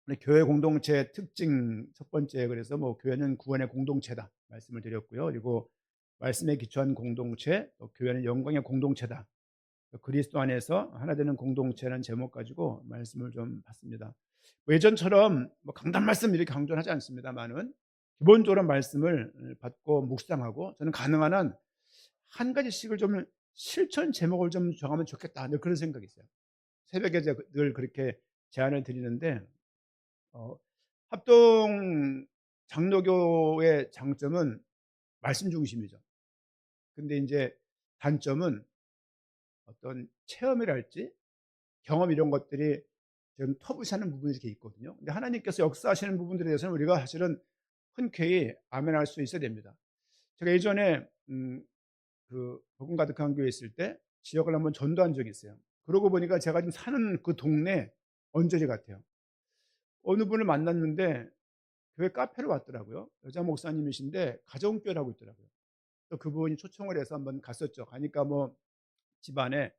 우리 교회 공동체 특징 첫 번째, 그래서 뭐 교회는 구원의 공동체다 말씀을 드렸고요. 그리고 말씀에 기초한 공동체, 또 교회는 영광의 공동체다. 또 그리스도 안에서 하나 되는 공동체라는 제목 가지고 말씀을 좀 봤습니다. 뭐 예전처럼 뭐 강단 말씀 이렇게 강조하지 않습니다만은 기본적으로 말씀을 받고 묵상하고, 저는 가능한 한 한 가지씩을 좀 실천 제목을 좀 정하면 좋겠다, 늘 그런 생각이 있어요. 새벽에 제가 늘 그렇게 제안을 드리는데, 어 합동 장로교의 장점은 말씀 중심이죠. 근데 인제 단점은 어떤 체험이랄지 경험, 이런 것들이 좀 터부시하는 부분이 이렇게 있거든요. 근데 하나님께서 역사하시는 부분들에 대해서는 우리가 사실은 흔쾌히 아멘할 수 있어야 됩니다. 제가 예전에 그 복음 가득한 교회에 있을 때 지역을 한번 전도한 적이 있어요. 그러고 보니까 제가 지금 사는 그 동네 언저리 같아요. 어느 분을 만났는데 교회 카페로 왔더라고요. 여자 목사님이신데 가정교회를 하고 있더라고요. 또 그분이 초청을 해서 한번 갔었죠. 가니까 뭐 집안에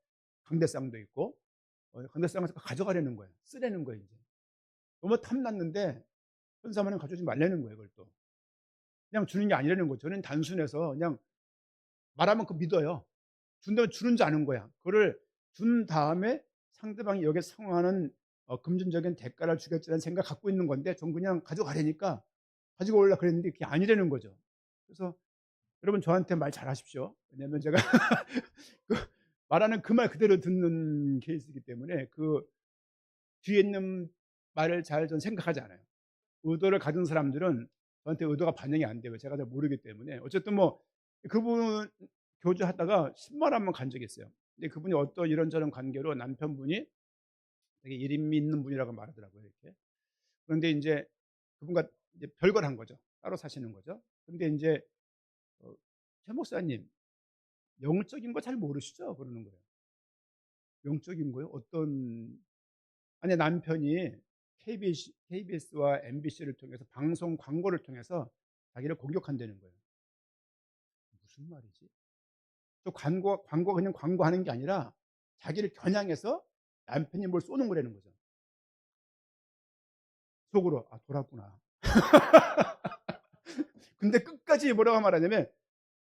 강대상도 있고, 강대상을 가져가려는 거예요. 쓰라는 거예요 인제. 너무 탐났는데 현사모는 가져오지 말라는 거예요, 그걸 또. 그냥 주는 게 아니라는 거죠. 저는 단순해서 그냥 말하면 그 믿어요. 준다면 주는 줄 아는 거야. 그거를 준 다음에 상대방이 여기에 상응하는 금전적인 대가를 주겠지라는 생각을 갖고 있는 건데, 전 그냥 가져가라니까 가지고 오려고 그랬는데 그게 아니라는 거죠. 그래서 여러분, 저한테 말 잘하십시오. 왜냐하면 제가 그 말하는 그 말 그대로 듣는 케이스이기 때문에 그 뒤에 있는 말을 잘 전 생각하지 않아요. 의도를 가진 사람들은 저한테 의도가 반영이 안 돼요. 제가 잘 모르기 때문에. 어쨌든 뭐 그분 교제하다가 신발 한번 간 적이 있어요. 근데 그분이 어떤 이런저런 관계로 남편분이 되게 일 있는 분이라고 말하더라고요, 이렇게. 그런데 인제 그분과 이제 별거를 한 거죠. 따로 사시는 거죠. 근데 인제 어 "최 목사님, 영적인 거 잘 모르시죠?" 그러는 거예요. 영적인 거요? 어떤. 아니, 남편이 KBS와 MBC를 통해서 방송 광고를 통해서 자기를 공격한다는 거예요. 무슨 말이지? 저 광고 그냥 광고하는 게 아니라 자기를 겨냥해서 남편이 뭘 쏘는 거라는 거죠. 속으로 '아, 돌았구나.' 근데 끝까지 뭐라고 말하냐면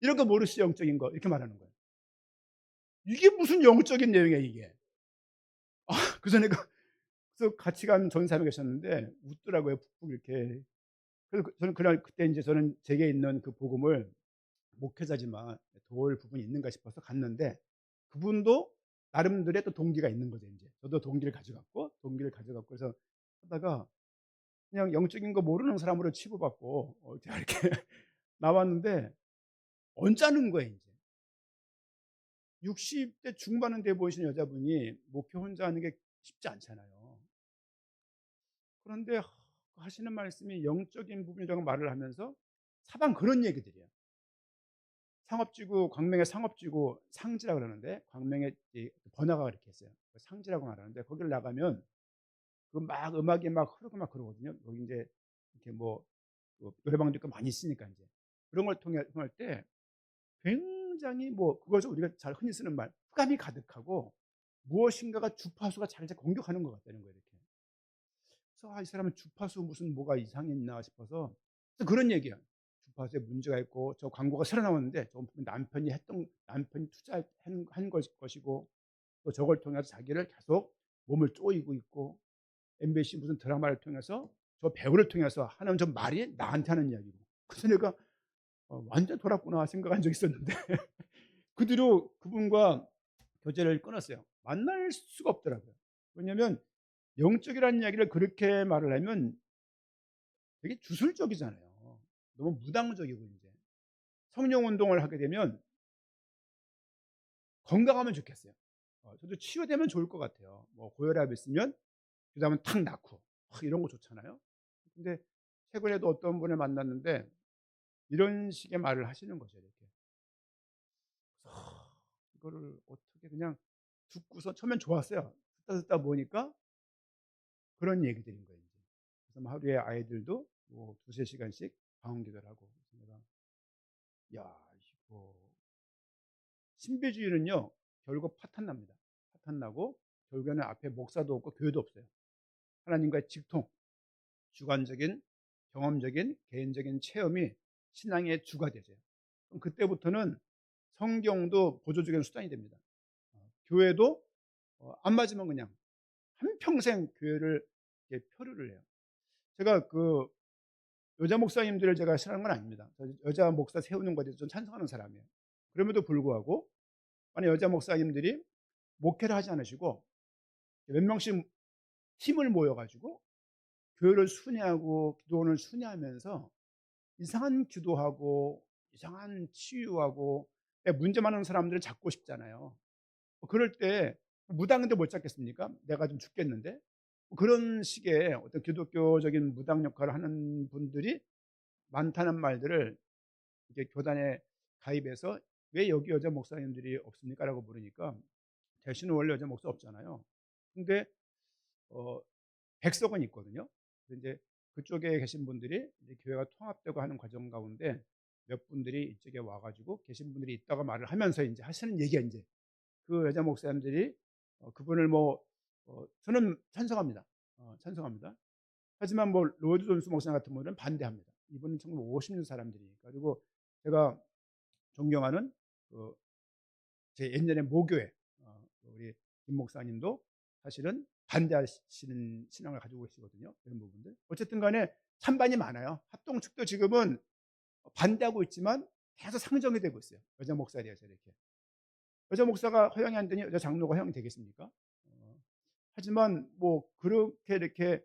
"이런 거 모르시죠, 영적인 거." 이렇게 말하는 거예요. 이게 무슨 영적인 내용이야 이게. 그래서 내가, 그래서 같이 간 전사님이 계셨는데 웃더라고요, 푹푹 이렇게. 그래서 저는 그날 그때 인제 저는 제게 있는 그 복음을 목회자지만 도울 부분이 있는가 싶어서 갔는데, 그분도 나름대로의 또 동기가 있는 거죠 인제. 저도 동기를 가져갔고 그래서 하다가 그냥 영적인 거 모르는 사람으로 취급받고 제가 이렇게 나왔는데 언짢은 거예요 인제. 60대 중반은 돼 보이시는 여자분이 목회 혼자 하는 게 쉽지 않잖아요. 그런데 하시는 말씀이 영적인 부분이라고 말을 하면서 사방 그런 얘기들이에요. 상업지구, 광명의 상업지구 상지라 그러는데, 광명의 이 번화가가 이렇게 있어요. 그 상지라고 말하는데 거기를 나가면 그 막 음악이 막 흐르고 막 그러거든요. 거기 인제 이렇게 뭐 노래방도 있고 많이 있으니까 인제. 그런 걸 통할 때 굉장히 뭐 그거죠. 우리가 잘 흔히 쓰는 말 흑암이 가득하고 무엇인가가 주파수가 잘 공격하는 것 같다는 거예요 이렇게. 그래서 '아, 이 사람은 주파수 무슨 뭐가 이상했나.' 싶어서, 그래서 그런 얘기야. "주파수에 문제가 있고 저 광고가 새로 나왔는데 저건 분명 남편이 투자한 것이고, 또 저걸 통해서 자기를 계속 몸을 쪼이고 있고, MBC 무슨 드라마를 통해서 저 배우를 통해서 하는 저 말이 나한테 하는 이야기고." 그래서 내가 '완전 돌았구나.' 생각한 적이 있었는데 그 뒤로 그분과 교제를 끊었어요. 만날 수가 없더라고요. 왜냐하면 영적이라는 이야기를 그렇게 말을 하면 되게 주술적이잖아요. 너무 무당적이고 인제. 성령 운동을 하게 되면 건강하면 좋겠어요. 저도 치유되면 좋을 것 같아요. 뭐 고혈압 있으면 그다음에 탁 낳고 이런 거 좋잖아요. 근데 최근에도 어떤 분을 만났는데 이런 식의 말을 하시는 거죠 이렇게. 그래서 이거를 어떻게 그냥 듣고서 처음엔 좋았어요. 듣다 보니까 그런 얘기들인 거예요 인제. 그래서 뭐 하루에 아이들도 뭐 2-3 시간씩 방언 기도를 하고. 그래서 내가 '야, 이거 신비주의는요 결국 파탄납니다. 파탄나고 결국에는 앞에 목사도 없고 교회도 없어요. 하나님과의 직통, 주관적인 경험적인 개인적인 체험이 신앙의 주가 되죠. 그럼 그때부터는 성경도 보조적인 수단이 됩니다. 교회도 안 맞으면 그냥 한평생 교회를 이렇게 표류를 해요. 제가 그 여자 목사님들을 제가 싫어하는 건 아닙니다. 여자 목사 세우는 것에 좀 찬성하는 사람이에요. 그럼에도 불구하고 만약 여자 목사님들이 목회를 하지 않으시고 몇 명씩 팀을 모여가지고 교회를 순회하고 기도원을 순회하면서 이상한 기도하고 이상한 치유하고 문제 많은 사람들을 잡고 싶잖아요. 그럴 때 무당인데 못 잡겠습니까? 내가 좀 죽겠는데. 그런 식의 어떤 기독교적인 무당 역할을 하는 분들이 많다는 말들을 이제 교단에 가입해서 왜 여기 여자 목사님들이 없습니까? 라고 물으니까 대신은 원래 여자 목사 없잖아요. 근데 어, 백석은 있거든요. 이제 그쪽에 계신 분들이 이제 교회가 통합되고 하는 과정 가운데 몇 분들이 이쪽에 와가지고 계신 분들이 있다가 말을 하면서 이제 하시는 얘기가 이제 그 여자 목사님들이 그분을 뭐 저는 찬성합니다. 찬성합니다. 하지만 뭐 로이드 존스 목사 같은 분은 반대합니다. 이분은 1950년 사람들이니까. 그리고 제가 존경하는 제 옛날에 모교회 우리 김 목사님도 사실은 반대하시는 신앙을 가지고 계시거든요. 그런 부분들. 어쨌든 간에 찬반이 많아요. 합동 측도 지금은 반대하고 있지만 계속 상정이 되고 있어요. 여자 목사에 대해서 이렇게. 여자 목사가 허용이 안 되니 여자 장로가 허용이 되겠습니까? 하지만 뭐 그렇게 이렇게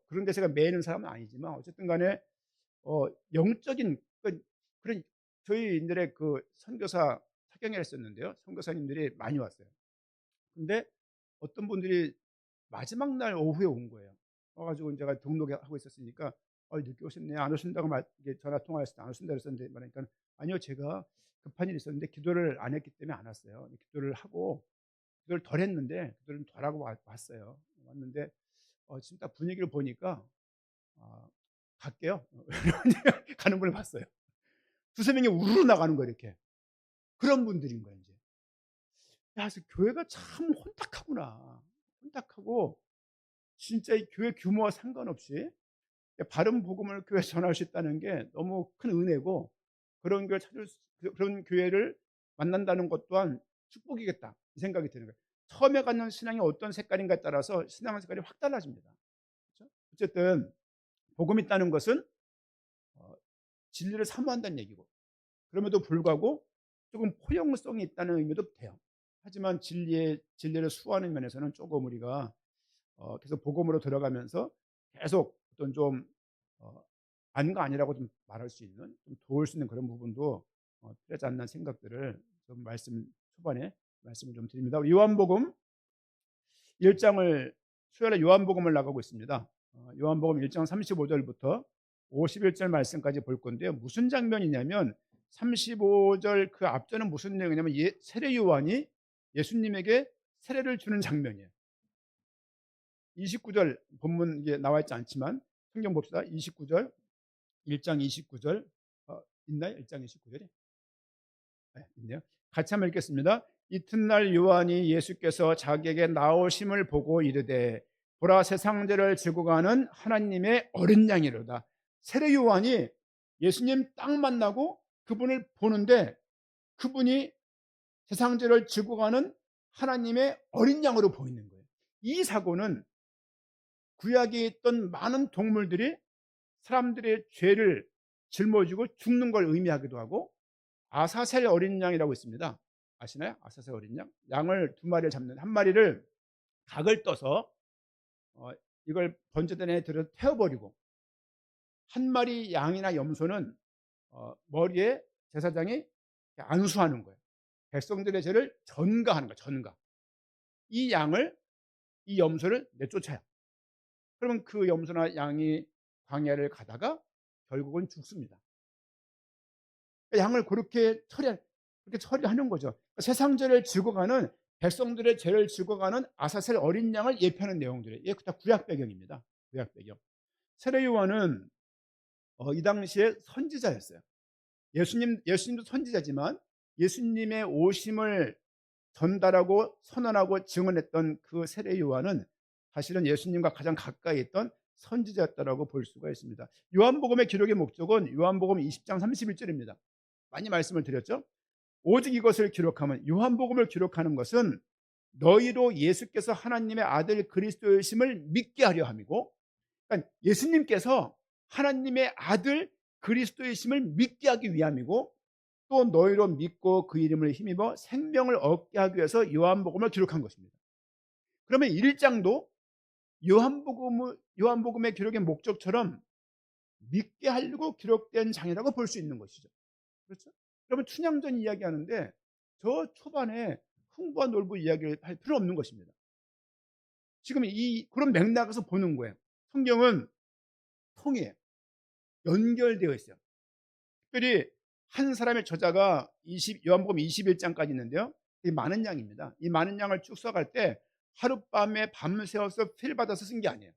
그런 데 제가 매이는 사람은 아니지만 어쨌든 간에 영적인 그런 저희 인들의 그 선교사 사경회를 했었는데요. 선교사님들이 많이 왔어요. 근데 어떤 분들이 마지막 날 오후에 온 거예요. 와가지고 제가 등록하고 있었으니까 늦게 오셨네. 안 오신다고 이게 전화 통화했을 때 안 오신다 그랬었는데 말하니까 아니요, 제가 급한 일이 있었는데 기도를 안 했기 때문에 안 왔어요. 기도를 하고 기도를 덜 했는데 기도를 덜 하고 왔어요. 왔는데 지금 딱 분위기를 보니까 갈게요. 가는 분을 봤어요. 두세 명이 우르르 나가는 거예요. 이렇게 그런 분들인 거예요. 이제 그래서 교회가 참 혼탁하구나. 혼탁하고 진짜 이 교회 규모와 상관없이 바른 복음을 교회에 전할 수 있다는 게 너무 큰 은혜고 그런 교회 그런 교회를 만난다는 것 또한 축복이겠다 이 생각이 드는 거예요. 처음에 갖는 신앙이 어떤 색깔인가에 따라서 신앙의 색깔이 확 달라집니다. 그렇죠? 어쨌든 복음이 있다는 것은 진리를 사모한다는 얘기고 그럼에도 불구하고 조금 포용성이 있다는 의미도 돼요. 하지만 진리를 수호하는 면에서는 조금 우리가 계속 복음으로 들어가면서 계속 어떤 좀 아닌가 아니라고 좀 말할 수 있는 좀 도울 수 있는 그런 부분도 필요하지 않나 생각들을 좀 초반에 말씀을 좀 드립니다. 요한복음 1장을 수요일에 요한복음을 나가고 있습니다. 요한복음 1장 35절부터 51절 말씀까지 볼 건데요. 무슨 장면이냐면 35절 그 앞전은 무슨 내용이냐면 세례 요한이 예수님에게 세례를 주는 장면이에요. 29절 본문 이게 나와 있지 않지만 성경 봅시다. 29절 1장 29절 있나요? 1장 29절이? 네, 있네요. 같이 한번 읽겠습니다. 이튿날 요한이 예수께서 자기에게 나오심을 보고 이르되 보라 세상죄를 지고 가는 하나님의 어린 양이로다. 세례 요한이 예수님 딱 만나고 그분을 보는데 그분이 세상죄를 지고 가는 하나님의 어린 양으로 보이는 거예요. 이 사고는 구약에 있던 많은 동물들이 사람들의 죄를 짊어지고 죽는 걸 의미하기도 하고 아사셀 어린 양이라고 있습니다. 아시나요? 아사셀 어린 양. 양을 두 마리를 잡는 한 마리를 각을 떠서 이걸 번제단에 들어 태워버리고 한 마리 양이나 염소는 머리에 제사장이 안수하는 거예요. 백성들의 죄를 전가하는 거예요. 전가. 이 양을 이 염소를 내쫓아요. 그러면 그 염소나 양이 광야를 가다가 결국은 죽습니다. 양을 그렇게 처리하는 거죠. 세상 죄를 지고 가는 백성들의 죄를 지고 가는 아사셀 어린 양을 예표하는 내용들이에요. 이게 다 구약 배경입니다. 구약 배경. 세례 요한은 이 당시에 선지자였어요. 예수님도 선지자지만 예수님의 오심을 전달하고 선언하고 증언했던 그 세례 요한은 사실은 예수님과 가장 가까이 있던 선지자였다라고 볼 수가 있습니다. 요한복음의 기록의 목적은 요한복음 20장 31절입니다. 많이 말씀을 드렸죠. 오직 이것을 기록하면, 요한복음을 기록하는 것은 너희로 예수께서 하나님의 아들 그리스도이심을 믿게 하려 함이고, 그러니까 예수님께서 하나님의 아들 그리스도이심을 믿게 하기 위함이고, 또 너희로 믿고 그 이름을 힘입어 생명을 얻게 하기 위해서 요한복음을 기록한 것입니다. 그러면 1장도 요한복음의 기록의 목적처럼 믿게 하려고 기록된 장이라고 볼 수 있는 것이죠. 그렇죠? 여러분, 춘향전 이야기하는데 저 초반에 흥부와 놀부 이야기를 할 필요 없는 것입니다. 지금 그런 맥락에서 보는 거예요. 성경은 통해 연결되어 있어요. 특별히 한 사람의 저자가 요한복음 21장까지 있는데요. 이 많은 양입니다. 이 많은 양을 쭉 써갈 때 하룻밤에 밤새워서 필 받아서 쓴 게 아니에요.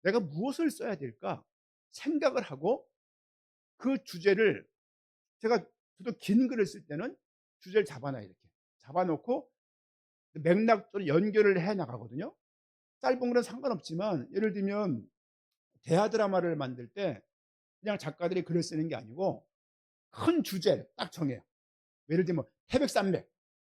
내가 무엇을 써야 될까 생각을 하고, 그 주제를, 저도 긴 글을 쓸 때는 주제를 잡아놔요. 이렇게 잡아놓고 맥락적으로 연결을 해 나가거든요. 짧은 글은 상관없지만, 예를 들면 대하 드라마를 만들 때 그냥 작가들이 글을 쓰는 게 아니고 큰 주제를 딱 정해요. 예를 들면 태백산맥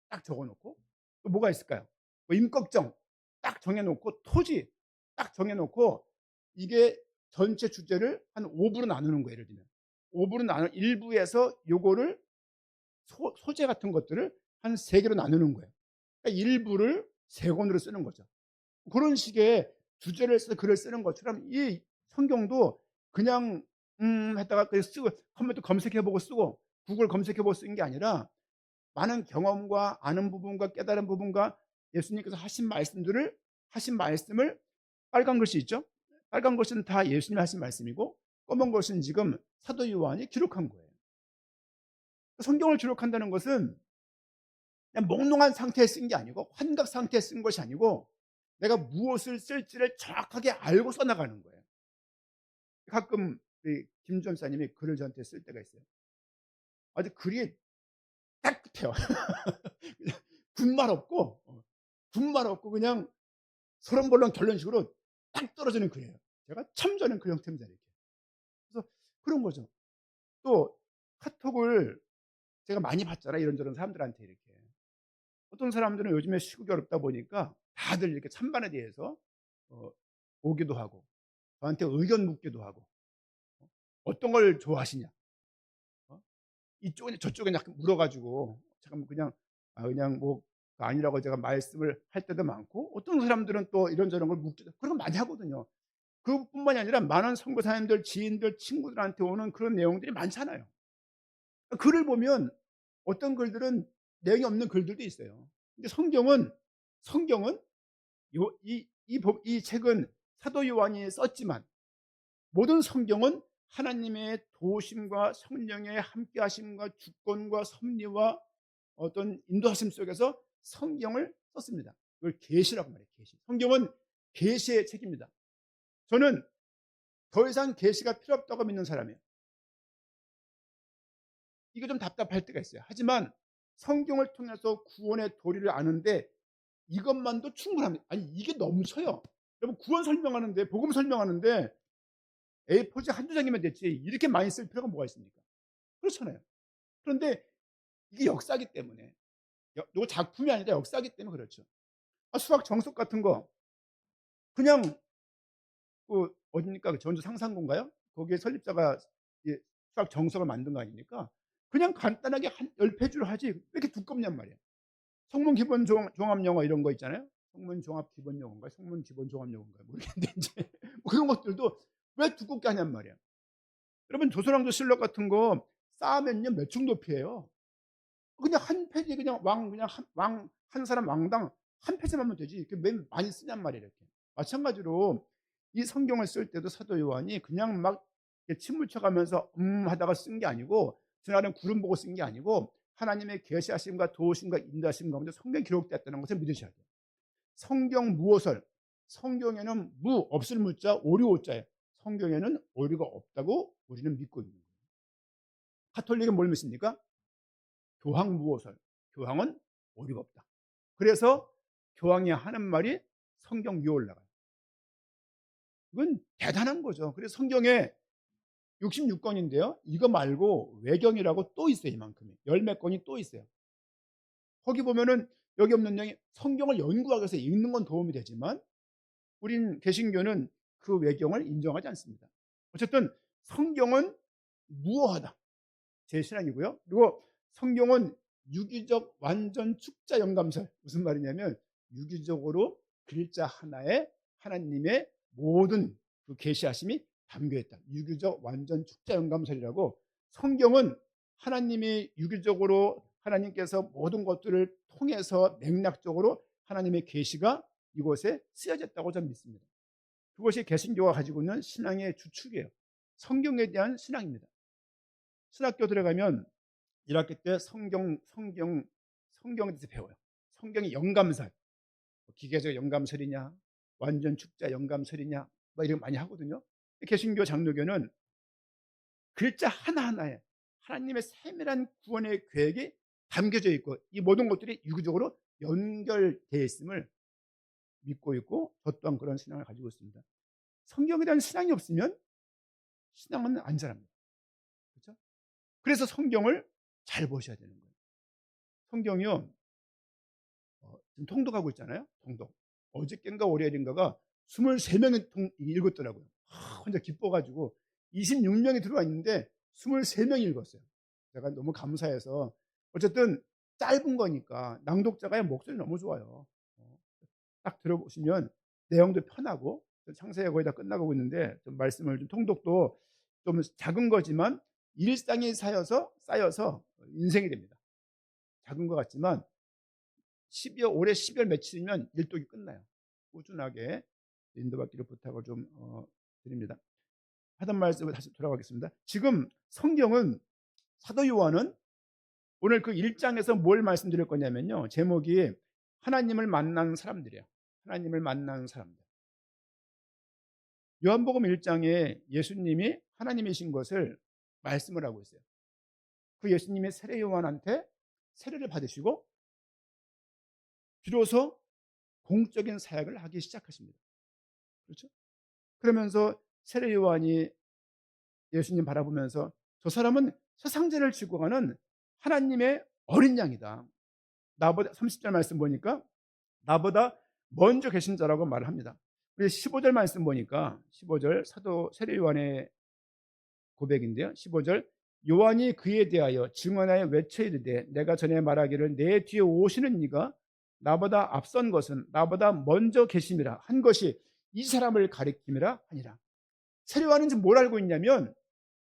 딱 적어놓고, 또 뭐가 있을까요? 뭐 임꺽정 딱 정해놓고, 토지 딱 정해놓고, 이게 전체 주제를 한 5부로 나누는 거예요. 예를 들면 5부로 나누 1부에서 요거를 소재 같은 것들을 한 3개로 나누는 거예요. 그러니까 1부를 3권으로 쓰는 거죠. 그런 식의 주제를 써서 글을 쓰는 것처럼 이 성경도 그냥 했다가 그냥 쓰고, 컴퓨터 검색해보고 쓰고, 구글 검색해보고 쓰는 게 아니라 많은 경험과 아는 부분과 깨달은 부분과 예수님께서 하신 말씀을, 빨간 글씨 있죠? 빨간 글씨는 다 예수님이 하신 말씀이고, 검은 글씨는 지금 사도 요한이 기록한 거예요. 성경을 기록한다는 것은 그냥 몽롱한 상태에 쓴 게 아니고, 환각 상태에 쓴 것이 아니고, 내가 무엇을 쓸지를 정확하게 알고 써나가는 거예요. 가끔 김 전사님이 글을 저한테 쓸 때가 있어요. 아주 글이 딱 끝해요. 군말 없고 그냥 소름벌렁 결론식으로 딱 떨어지는 글이에요. 제가 참 저는 그 형태입니다. 이렇게. 그래서 그런 거죠. 또 카톡을 제가 많이 받잖아요. 이런저런 사람들한테 이렇게. 어떤 사람들은 요즘에 시국이 어렵다 보니까 다들 이렇게 찬반에 대해서 오기도 하고, 저한테 의견 묻기도 하고, 어떤 걸 좋아하시냐, 이쪽에 저쪽에 약간 물어가지고 잠깐 그냥 뭐 아니라고 제가 말씀을 할 때도 많고, 어떤 사람들은 또 이런저런 걸 묻기도, 그런 거 많이 하거든요. 그뿐만이 아니라 많은 선교사님들, 지인들, 친구들한테 오는 그런 내용들이 많잖아요. 글을 보면 어떤 글들은 내용이 없는 글들도 있어요. 근데 성경은 이 책은 사도 요한이 썼지만, 모든 성경은 하나님의 도우심과 성령의 함께하심과 주권과 섭리와 어떤 인도하심 속에서 성경을 썼습니다. 이걸 계시라고 말해요. 계시. 성경은 계시의 책입니다. 저는 더 이상 계시가 필요 없다고 믿는 사람이에요. 이거 좀 답답할 때가 있어요. 하지만 성경을 통해서 구원의 도리를 아는데 이것만도 충분합니다. 아니, 이게 넘쳐요. 여러분, 구원 설명하는데, 복음 설명하는데 A4지 한두 장이면 됐지 이렇게 많이 쓸 필요가 뭐가 있습니까? 그렇잖아요. 그런데 이게 역사기 때문에, 이거 작품이 아니라 역사기 때문에 그렇죠. 수학 정석 같은 거 그냥 어딥니까? 전주 상상고인가요? 거기에 설립자가 수학 정석을 만든 거 아닙니까? 그냥 간단하게 한 10페이지로 하지 왜 이렇게 두껍냔 말이에요. 성문 기본 종합 영어 이런 거 있잖아요. 성문 종합 기본 영어인가, 성문 기본 종합 영어인가 모르겠는데 이제 뭐 그런 것들도 왜 두껍게 하냔 말이에요. 여러분, 조선왕조실록 같은 거 쌓으면요 몇층 높이에요. 그냥 한 페이지, 그냥 한 사람 왕당 한 페이지만 하면 되지. 이렇게 왜 많이 쓰냔 말이에요. 이렇게. 마찬가지로 이 성경을 쓸 때도 사도 요한이 그냥 막 침을 쳐가면서 하다가 쓴 게 아니고, 지나가는 구름 보고 쓴 게 아니고, 하나님의 계시하심과 도우심과 인도하심 가운데 성경이 기록되었다는 것을 믿으셔야 돼요. 성경 무엇을, 성경에는 없을 무자 오류 오자예요. 성경에는 오류가 없다고 우리는 믿고 있는 거예요. 카톨릭은 뭘 믿습니까? 교황 무엇을, 교황은 오류가 없다. 그래서 교황이 하는 말이 성경 위에 올라가요. 이건 대단한 거죠. 그래서 성경에 66권인데요. 이거 말고 외경이라고 또 있어요. 이만큼이. 열 몇 권이 또 있어요. 거기 보면은 여기 없는 내용이 성경을 연구하기 위해서 읽는 건 도움이 되지만 우린 개신교는 그 외경을 인정하지 않습니다. 어쨌든 성경은 무어하다. 제 신앙이고요. 그리고 성경은 유기적 완전 축자 영감설. 무슨 말이냐면 유기적으로 글자 하나에 하나님의 모든 그 계시하심이 담겨 있다. 유기적 완전 축자 영감설이라고. 성경은 하나님이 유기적으로 하나님께서 모든 것들을 통해서 맥락적으로 하나님의 계시가 이곳에 쓰여졌다고 저는 믿습니다. 그것이 개신교가 가지고 있는 신앙의 주축이에요. 성경에 대한 신앙입니다. 신학교 들어가면 1학기 때 성경에 대해서 배워요. 성경의 영감설, 기계적 영감설이냐, 완전 축자 영감설이냐, 뭐 이런 거 많이 하거든요. 개신교 장로교는 글자 하나하나에 하나님의 세밀한 구원의 계획이 담겨져 있고 이 모든 것들이 유기적으로 연결되어 있음을 믿고 있고 저 또한 그런 신앙을 가지고 있습니다. 성경에 대한 신앙이 없으면 신앙은 안 자랍니다. 그렇죠? 그래서 성경을 잘 보셔야 되는 거예요. 성경이요, 지금 통독하고 있잖아요. 통독. 어저께인가 월요일인가가 23명이 읽었더라고요. 혼자 기뻐가지고 26명이 들어와 있는데 23명이 읽었어요. 제가 너무 감사해서. 어쨌든 짧은 거니까 낭독자가 목소리 너무 좋아요. 딱 들어보시면 내용도 편하고 창세기가 거의 다 끝나가고 있는데 좀 말씀을 좀 통독도 좀 작은 거지만 일상이 쌓여서 인생이 됩니다. 작은 것 같지만 올해 12월 며칠이면 일독이 끝나요. 꾸준하게 인도받기를 부탁을 좀 드립니다. 하던 말씀을 다시 돌아가겠습니다. 지금 성경은 사도 요한은 오늘 그 1장에서 뭘 말씀드릴 거냐면요. 제목이 하나님을 만난 사람들이에요. 하나님을 만난 사람들. 요한복음 1장에 예수님이 하나님이신 것을 말씀을 하고 있어요. 그 예수님이 세례 요한한테 세례를 받으시고 비로소 공적인 사역을 하기 시작하십니다. 그렇죠? 그러면서 세례 요한이 예수님 바라보면서 저 사람은 세상죄를 지고 가는 하나님의 어린 양이다. 나보다 30절 말씀 보니까 나보다 먼저 계신 자라고 말을 합니다. 그래서 15절 말씀 보니까 15절 사도 세례 요한의 고백인데요. 15절 요한이 그에 대하여 증언하여 외쳐 이르되 내가 전에 말하기를 내 뒤에 오시는 이가 나보다 앞선 것은 나보다 먼저 계심이라 한 것이 이 사람을 가리킴이라 하니라. 세례 요한은 지금 뭘 알고 있냐면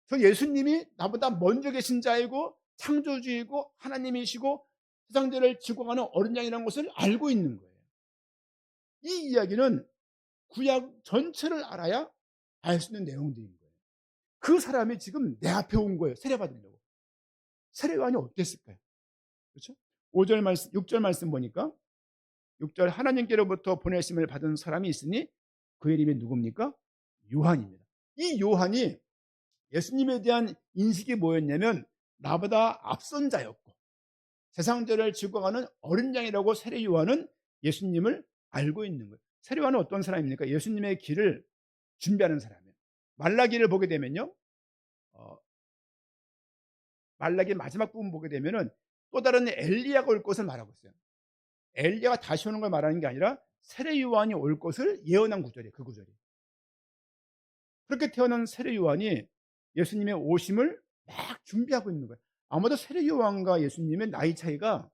저 예수님이 나보다 먼저 계신 자이고 창조주이고 하나님이시고 세상죄를 지고 가는 어린 양이라는 것을 알고 있는 거예요. 이 이야기는 구약 전체를 알아야 알 수 있는 내용들인 거예요. 그 사람이 지금 내 앞에 온 거예요. 세례 받으려고. 세례 요한이 어땠을까요? 그렇죠? 5절 말씀, 6절 말씀 보니까 6절 하나님께로부터 보내심을 받은 사람이 있으니 그 이름이 누굽니까? 요한입니다. 이 요한이 예수님에 대한 인식이 뭐였냐면 나보다 앞선 자였고 세상죄를 지고 가는 어린 양이라고 세례 요한은 예수님을 알고 있는 거예요. 세례 요한은 어떤 사람입니까? 예수님의 길을 준비하는 사람이에요. 말라기를 보게 되면요, 말라기 마지막 부분 보게 되면은 또 다른 엘리야가 올 것을 말하고 있어요. 엘리야가 다시 오는 걸 말하는 게 아니라 세례 요한이 올 것을 예언한 구절이에요. 그 구절이. 그렇게 태어난 세례 요한이 예수님의 오심을 막 준비하고 있는 거예요. 아마도 세례 요한과 예수님의 나이 차이가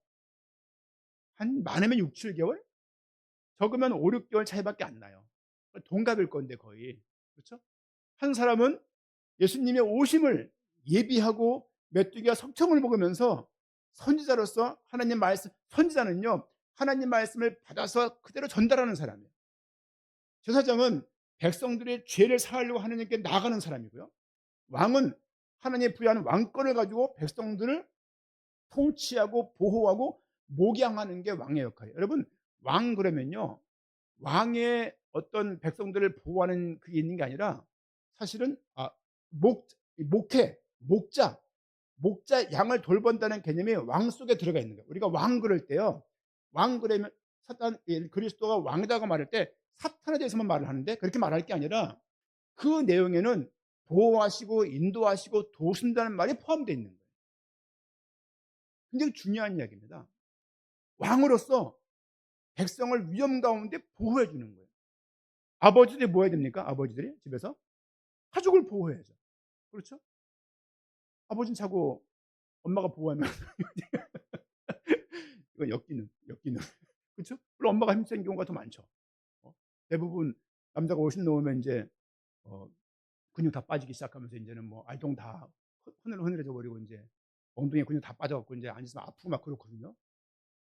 한 많으면 6, 7개월? 적으면 5, 6개월 차이밖에 안 나요. 동갑일 건데 거의. 그렇죠? 한 사람은 예수님의 오심을 예비하고 메뚜기가 석청을 먹으면서 선지자로서 하나님 말씀, 선지자는요 하나님 말씀을 받아서 그대로 전달하는 사람이에요. 제사장은 백성들의 죄를 사하려고 하나님께 나아가는 사람이고요. 왕은 하나님의 부여한 왕권을 가지고 백성들을 통치하고 보호하고 목양하는 게 왕의 역할이에요. 여러분, 왕 그러면요 왕의 어떤 백성들을 보호하는 그게 있는 게 아니라 사실은 목자 양을 돌본다는 개념이 왕 속에 들어가 있는 거예요. 우리가 왕 그럴 때요, 왕 그러면 사탄 그리스도가 왕이라고 말할 때 사탄에 대해서만 말을 하는데 그렇게 말할 게 아니라 그 내용에는 보호하시고 인도하시고 도우신다는 말이 포함되어 있는 거예요. 굉장히 중요한 이야기입니다. 왕으로서 백성을 위험 가운데 보호해 주는 거예요. 아버지들이 뭐 해야 됩니까? 아버지들이 집에서 가족을 보호해야죠. 그렇죠? 아버지는 자고 엄마가 보호하면 이건 엮이는. 그렇죠? 물론 엄마가 힘센 경우가 더 많죠. 대부분 남자가 50 넘으면 인제 어 근육 다 빠지기 시작하면서 인제는 뭐 알통 다 흐늘흐늘해져 버리고 인제 엉덩이에 근육 다 빠져 갖고 인제 앉으면 아프고 막 그렇거든요.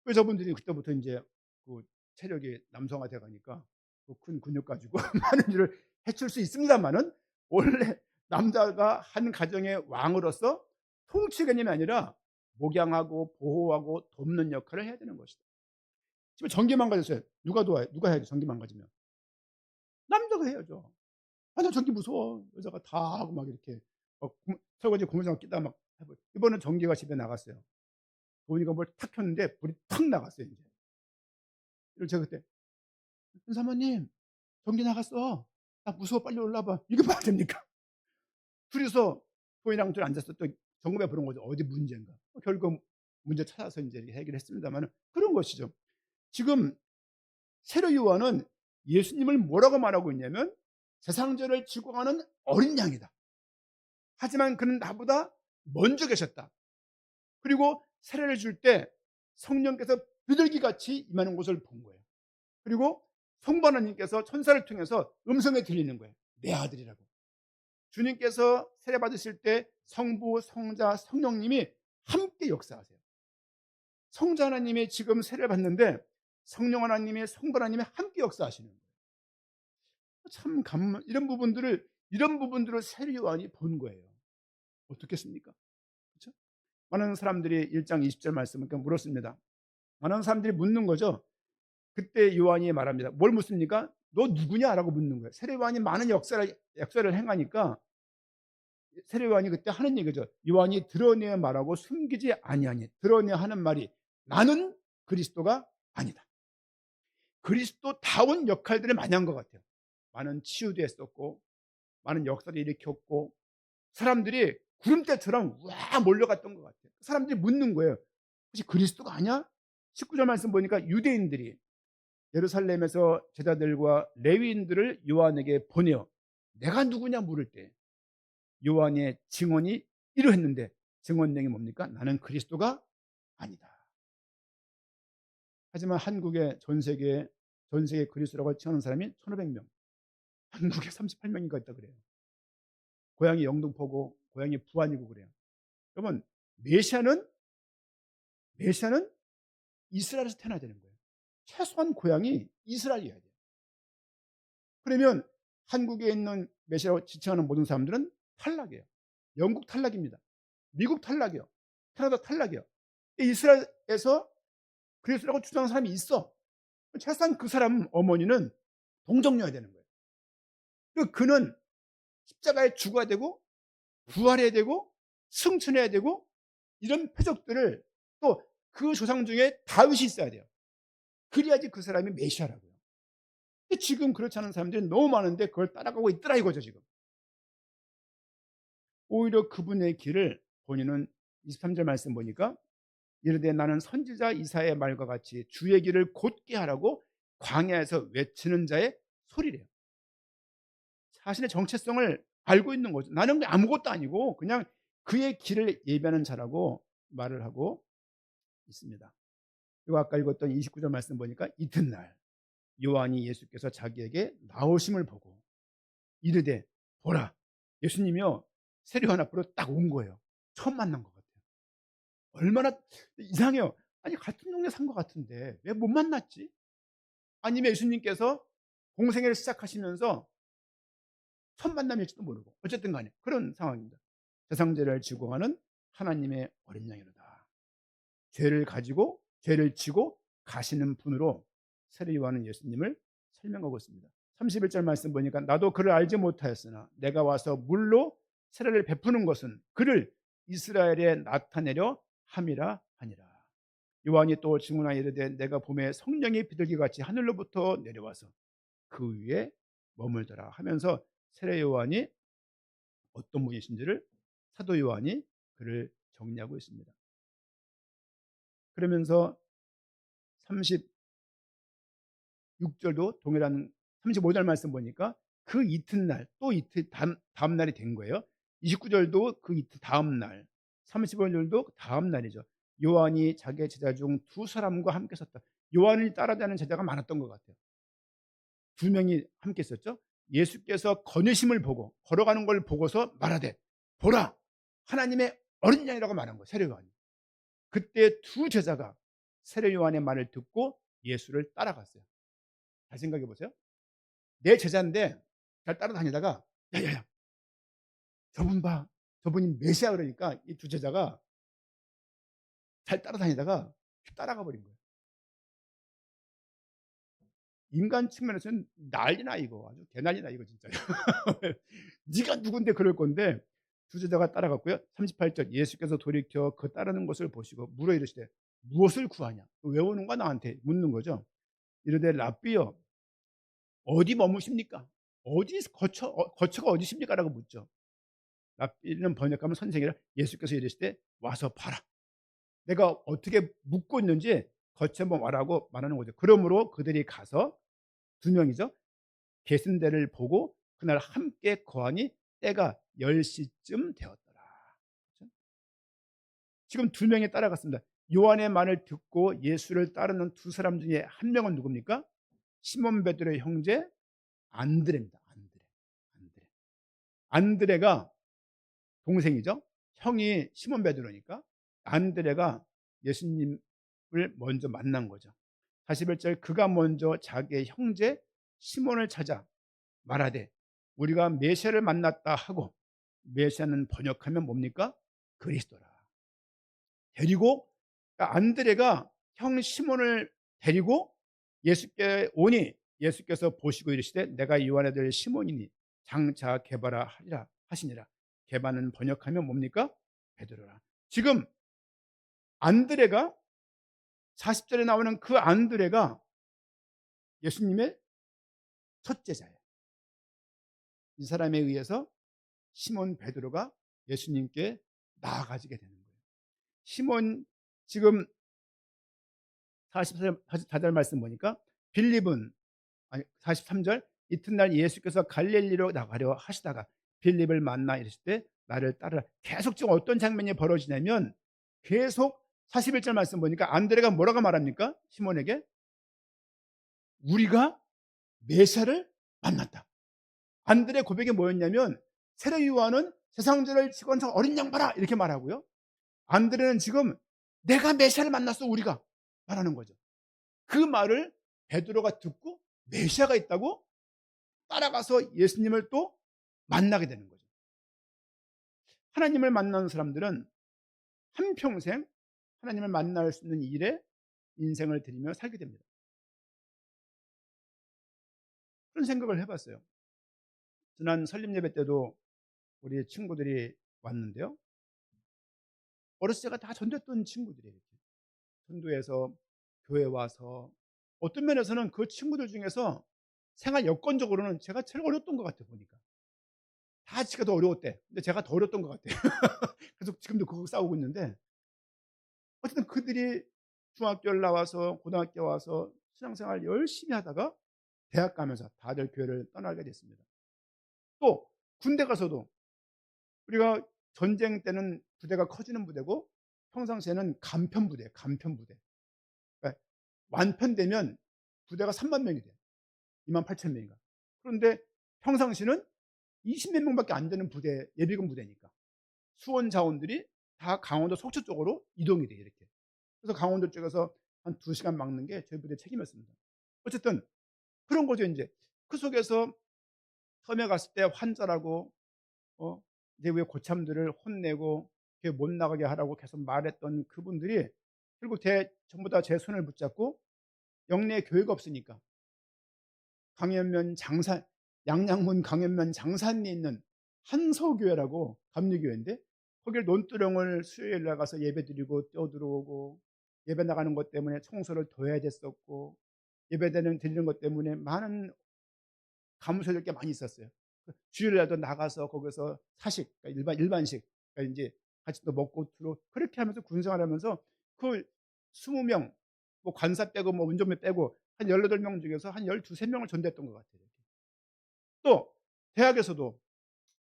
여자분들이 그때부터 인제 그 체력이 남성화돼 가니까 그 큰 근육 가지고 많은 일을 해칠 수 있습니다마는 원래 남자가 한 가정의 왕으로서 통치 개념이 아니라 목양하고 보호하고 돕는 역할을 해야 되는 것이다. 집에 전기 망가졌어요. 누가 도와요? 누가 해야죠, 전기 망가지면? 남자가 해야죠. "아 나 전기 무서워." 여자가 다 하고 막 이렇게 설거지 고무장갑 끼다가 막 해 버려. 이번엔 전기가 집에 나갔어요. 보니까 뭘 탁 켰는데 불이 탁 나갔어요 인제. 그래서 제가 그때 "현사모님 전기 나갔어. 나 무서워. 빨리 올라와 봐." 이게 말이 됩니까? 둘이서 부인이랑 둘이 앉아서 또 점검해 보는 거죠. 어디 문제인가. 결국 문제 찾아서 인제 해결했습니다마는 그런 것이죠. 지금 세례 요한은 예수님을 뭐라고 말하고 있냐면 세상죄를 지고 가는 어린 양이다. 하지만 그는 나보다 먼저 계셨다. 그리고 세례를 줄 때 성령께서 비둘기같이 임하는 것을 본 거예요. 그리고 성부 하나님께서 천사를 통해서 음성이 들리는 거예요. 내 아들이라고. 주님께서 세례 받으실 때 성부, 성자, 성령님이 함께 역사하세요. 성자 하나님이 지금 세례를 받는데 성령 하나님이, 성부 하나님이 함께 역사하시는 거예요. 참 이런 부분들을 세례 요한이 본 거예요. 어떻겠습니까? 그렇죠? 많은 사람들이 1장 20절 말씀을 물었습니다. 많은 사람들이 묻는 거죠. 그때 요한이 말합니다. 뭘 묻습니까? "너 누구냐?"라고 묻는 거예요. 세례 요한이 많은 역사를 행하니까 세례 요한이 그때 하는 얘기죠. 요한이 드러내어 말하고 숨기지 아니하니. 드러내어 하는 말이 "나는 그리스도가 아니다." 그리스도다운 역할들을 많이 한 것 같아요. 많은 치유도 했었고 많은 역사를 일으켰고 사람들이 구름대처럼 와 몰려갔던 것 같아요. 사람들이 묻는 거예요. "혹시 그리스도가 아니야?" 19절 말씀 보니까 유대인들이 예루살렘에서 제자들과 레위인들을 요한에게 보내어 "내가 누구냐?" 물을 때 요한의 증언이 이러했는데 증언 내용이 뭡니까? "나는 그리스도가 아니다." 하지만 한국의 전 세계 그리스도라고 칭하는 사람이 1,500명, 한국에 38명인가 있다 그래요. 고향이 영등포고 고향이 부안이고 그래요. 그러면 메시아는 이스라엘에서 태어나야 되는 거예요. 최소한 고향이 이스라엘이어야 돼요. 그러면 한국에 있는 메시아라고 지칭하는 모든 사람들은 탈락이에요. 영국 탈락입니다. 미국 탈락이요. 캐나다 탈락이요. 이스라엘에서 그리스도라고 주장하는 사람이 있어. 최소한 그 사람 어머니는 동정녀야 되는 거예요. 그리고 그는 십자가에 죽어야 되고 부활해야 되고 승천해야 되고 이런 표적들을 또 그 조상 중에 다윗이 있어야 돼요. 그래야지 그 사람이 메시아라고요. 근데 지금 그렇지 않은 사람들이 너무 많은데 그걸 따라가고 있더라 이거죠 지금. 오히려 그분의 길을 본인은 23절 말씀 보니까 이르되 나는 선지자 이사야의 말과 같이 주의 길을 곧게 하라고 광야에서 외치는 자의 소리래요. 자신의 정체성을 알고 있는 거죠. 나는 아무것도 아니고 그냥 그의 길을 예비하는 자라고 말을 하고 있습니다. 그리고 아까 읽었던 29절 말씀 보니까 이튿날 요한이 예수께서 자기에게 나오심을 보고 이르되 보라 예수님이요 세례 요한 앞으로 딱 온 거예요. 처음 만난 것 같아요. 얼마나 이상해요. 아니 같은 동네 산 것 같은데 왜 못 만났지? 아니면 예수님께서 공생애를 시작하시면서 첫 만남일지도 모르고 어쨌든 간에 그런 상황입니다. 세상죄를 지고 가는 하나님의 어린 양이로다. 죄를 가지고 죄를 지고 가시는 분으로 세례 요한은 예수님을 설명하고 있습니다. 31절 말씀 보니까 나도 그를 알지 못하였으나 내가 와서 물로 세례를 베푸는 것은 그를 이스라엘에 나타내려 함이라 하니라. 요한이 또 증언하여 이르되 내가 봄에 성령이 비둘기같이 하늘로부터 내려와서 그 위에 머물더라 하면서 세례 요한이 어떤 분이신지를 사도 요한이 그를 정리하고 있습니다. 그러면서 36절도 동일한 35절 말씀 보니까 그 이튿날 또 이틀 다음 날이 된 거예요. 29절도 그 이틀 다음 날, 35절도 다음 날이죠. 요한이 자기의 제자 중 두 사람과 함께 섰다. 요한을 따라다니는 제자가 많았던 것 같아요. 두 명이 함께 있었죠. 예수께서 거느심을 보고 걸어가는 걸 보고서 말하되 보라 하나님의 어린 양이라고 말한 거예요. 세례 요한이. 그때 두 제자가 세례 요한의 말을 듣고 예수를 따라갔어요. 잘 생각해 보세요. 내 제자인데 잘 따라다니다가 야야야 저분 봐 저분이 메시아 그러니까 이 두 제자가 잘 따라다니다가 따라가 버린 거예요. 인간 측면에서는 난리나 이거 아주 개난리나 이거 진짜. 네가 누군데 그럴 건데 두 제자가 따라갔고요. 38절 예수께서 돌이켜 그 따르는 것을 보시고 물어 이르시되 무엇을 구하냐? 왜 오는 거야 나한테 묻는 거죠. 이르되 랍비여 어디 머무십니까? 어디 거처가 어디십니까라고 묻죠. 랍비는 번역하면 선생이라 예수께서 이르시되 와서 봐라. 내가 어떻게 묻고 있는지 거쳐 한번 와라고 말하는 거죠. 그러므로 그들이 가서 두 명이죠. 계신 데를 보고 그날 함께 거하니 때가 10시쯤 되었더라. 그렇죠? 지금 두 명이 따라갔습니다. 요한의 말을 듣고 예수를 따르는 두 사람 중에 한 명은 누굽니까? 시몬 베드로의 형제 안드레입니다. 안드레. 안드레가 동생이죠. 형이 시몬 베드로니까 안드레가 예수님을 먼저 만난 거죠. 41절 그가 먼저 자기의 형제 시몬을 찾아 말하되 우리가 메시아를 만났다 하고 메시아는 번역하면 뭡니까? 그리스도라. 데리고 그러니까 안드레가 형 시몬을 데리고 예수께 오니 예수께서 보시고 이르시되 내가 요한의 아들 시몬이니 장차 게바라 하리라 하시니라. 게바는 번역하면 뭡니까? 베드로라. 지금 안드레가 40절에 나오는 그 안드레가 예수님의 첫 제자예요. 이 사람에 의해서 시몬 베드로가 예수님께 나아가지게 되는 거예요. 시몬 지금 44절 말씀 보니까 빌립은 아니 43절 이튿날 예수께서 갈릴리로 나가려 하시다가 빌립을 만나 이르실 때 나를 따르라. 계속 지금 어떤 장면이 벌어지냐면 계속 41절 말씀 보니까 안드레가 뭐라고 말합니까? 시몬에게 우리가 메시아를 만났다. 안드레 고백이 뭐였냐면 세례 요한은 세상죄를 지고서 어린 양 봐라 이렇게 말하고요. 안드레는 지금 내가 메시아를 만났어 우리가 말하는 거죠. 그 말을 베드로가 듣고 메시아가 있다고 따라가서 예수님을 또 만나게 되는 거죠. 하나님을 만나는 사람들은 한평생 하나님을 만날 수 있는 일에 인생을 들이며 살게 됩니다. 그런 생각을 해봤어요. 지난 설립 예배 때도 우리 친구들이 왔는데요. 어렸을 때가 다 전도했던 친구들이에요. 전도해서 교회 와서 어떤 면에서는 그 친구들 중에서 생활 여건적으로는 제가 제일 어렸던 것 같아요. 보니까 다 지가 더 어려웠대. 근데 제가 더 어렸던 것 같아요. 그래서 지금도 그거 싸우고 있는데 어쨌든 그들이 중학교를 나와서 고등학교 와서 신앙생활 열심히 하다가 대학 가면서 다들 교회를 떠나게 됐습니다. 또 군대 가서도 우리가 전쟁 때는 부대가 커지는 부대고 평상시에는 간편부대, 간편부대. 그러니까 완편되면 부대가 3만 명이 돼요. 2만 8천 명인가. 그런데 평상시는 20몇 명밖에 안 되는 부대, 예비군 부대니까 수원 자원들이 다 강원도 속초 쪽으로 이동이 돼요. 이렇게. 그래서 강원도 쪽에서 한 2시간 막는 게 저희 부대 책임이었습니다. 어쨌든 그런 거죠. 이제 그 속에서 섬에 갔을 때 환자라고 이제 왜 고참들을 혼내고 못 나가게 하라고 계속 말했던 그분들이 결국 전부 다 제 손을 붙잡고 영내 교회가 없으니까 강현면 장산 양양문 강현면 장산리에 있는 한서교회라고 감리교회인데 거길 논두렁을 수요일 나가서 예배드리고 뛰어들어오고 예배 나가는 것 때문에 청소를 더 해야 됐었고 예배드리는 것 때문에 많은 감수해야 될 게 많이 있었어요. 주일이라도 나가서 거기서 사식, 그러니까 일반식, 그러니까 이제 같이 또 먹고 들어 그렇게 하면서 군 생활하면서 그 20명, 뭐 관사 빼고 뭐 운전병 빼고 한 18명 중에서 한 12, 13명을 전도했던 것 같아요. 또 대학에서도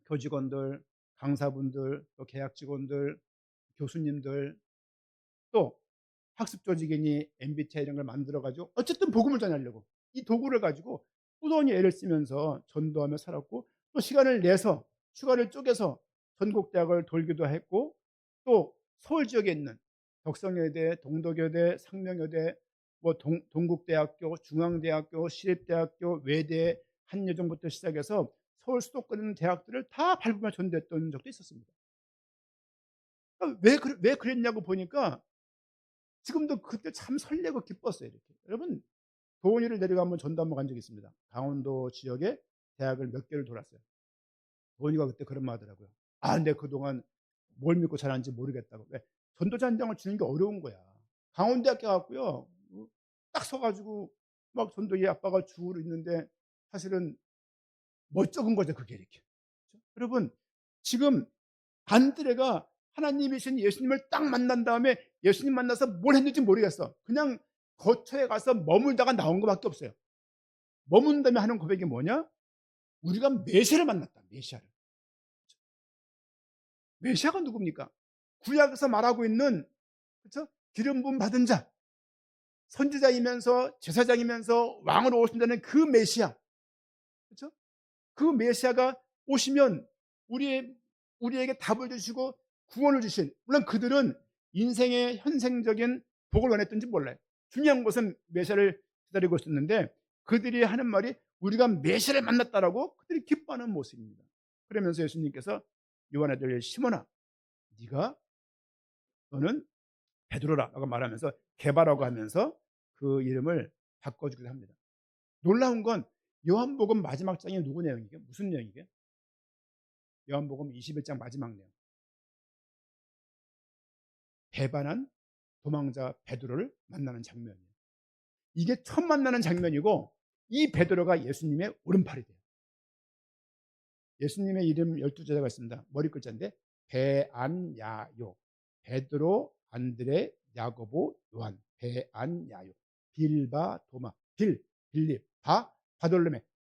교직원들, 강사분들, 또 계약 직원들, 교수님들, 또 학습 조직이니 MBTI 이런 걸 만들어 가지고 어쨌든 복음을 전하려고 이 도구를 가지고 꾸준히 애를 쓰면서 전도하며 살았고, 또 시간을 내서 휴가를 쪼개서 전국 대학을 돌기도 했고, 또 서울 지역에 있는 덕성여대, 동덕여대, 상명여대, 뭐 동국대학교, 중앙대학교, 시립대학교, 외대, 한예종부터 시작해서 서울 수도권에 있는 대학들을 다 밟으며 전도했던 적도 있었습니다. 그러니까 왜 그랬냐고 보니까 지금도 그때 참 설레고 기뻤어요. 이렇게. 여러분, 도원이를 내려가 한번 전도 한번 간 적이 있습니다. 강원도 지역에 대학을 몇 개를 돌았어요. 도원이가 그때 그런 말 하더라고요. 아, 근데 그동안 뭘 믿고 자랐는지 모르겠다고. 왜? 전도자 한 장을 주는 게 어려운 거야. 강원대학 가 갖고요, 딱 서가지고 막 전도의 아빠가 주로 있는데 사실은 멋쩍은 거죠, 그게 이렇게. 그렇죠? 여러분, 지금 안드레가 하나님이신 예수님을 딱 만난 다음에 예수님 만나서 뭘 했는지 모르겠어. 그냥 거처에 가서 머물다가 나온 것밖에 없어요. 머문 다음에 하는 고백이 뭐냐? 우리가 메시아를 만났다. 메시아를. 메시아가 누굽니까? 구약에서 말하고 있는, 그렇죠? 기름 부음 받은 자, 선지자이면서 제사장이면서 왕으로 오신다는 그 메시아, 그렇죠? 그 메시아가 오시면 우리에게 답을 주시고 구원을 주신, 물론 그들은 인생의 현생적인 복을 원했던지 몰라요. 중요한 것은 메시아를 기다리고 있었는데 그들이 하는 말이 우리가 메시아를 만났다라고 그들이 기뻐하는 모습입니다. 그러면서 예수님께서 요한의 아들 시몬아, 네가 너는 베드로라고 말하면서 개바라고 하면서 그 이름을 바꿔주기도 합니다. 놀라운 건 요한복음 마지막 장이 누구 내용이게? 무슨 내용이게? 요한복음 21장 마지막 내용. 배반한 도망자 베드로를 만나는 장면이에요. 이게 처음 만나는 장면이고 이 베드로가 예수님의 오른팔이 돼요. 예수님의 이름 12제자가 있습니다. 머리 글자인데 베안야요, 베드로, 안드레, 야고보, 요한, 베안야요, 빌바, 도마, 빌립,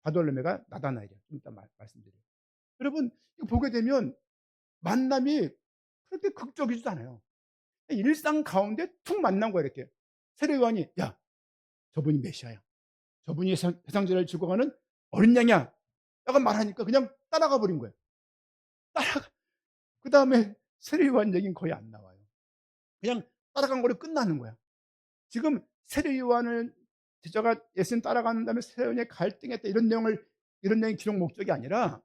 바돌로메가 나다나엘이에요. 좀 이따 말씀드려요. 여러분, 이거 보게 되면 만남이 그렇게 극적이지도 않아요. 일상 가운데 툭 만난 거야. 이렇게 세례 요한이, 야, 저분이 메시아야, 저분이 세상제를 죽어가는 어린 양이야 라고 말하니까 그냥 따라가 버린 거예요. 따라가. 그 다음에 세례 요한 얘기는 거의 안 나와요. 그냥 따라간 거로 끝나는 거야. 지금 세례 요한을 제자가 예수님 따라간 다음에 세례 요한이 갈등했다 이런 내용이 기록 목적이 아니라,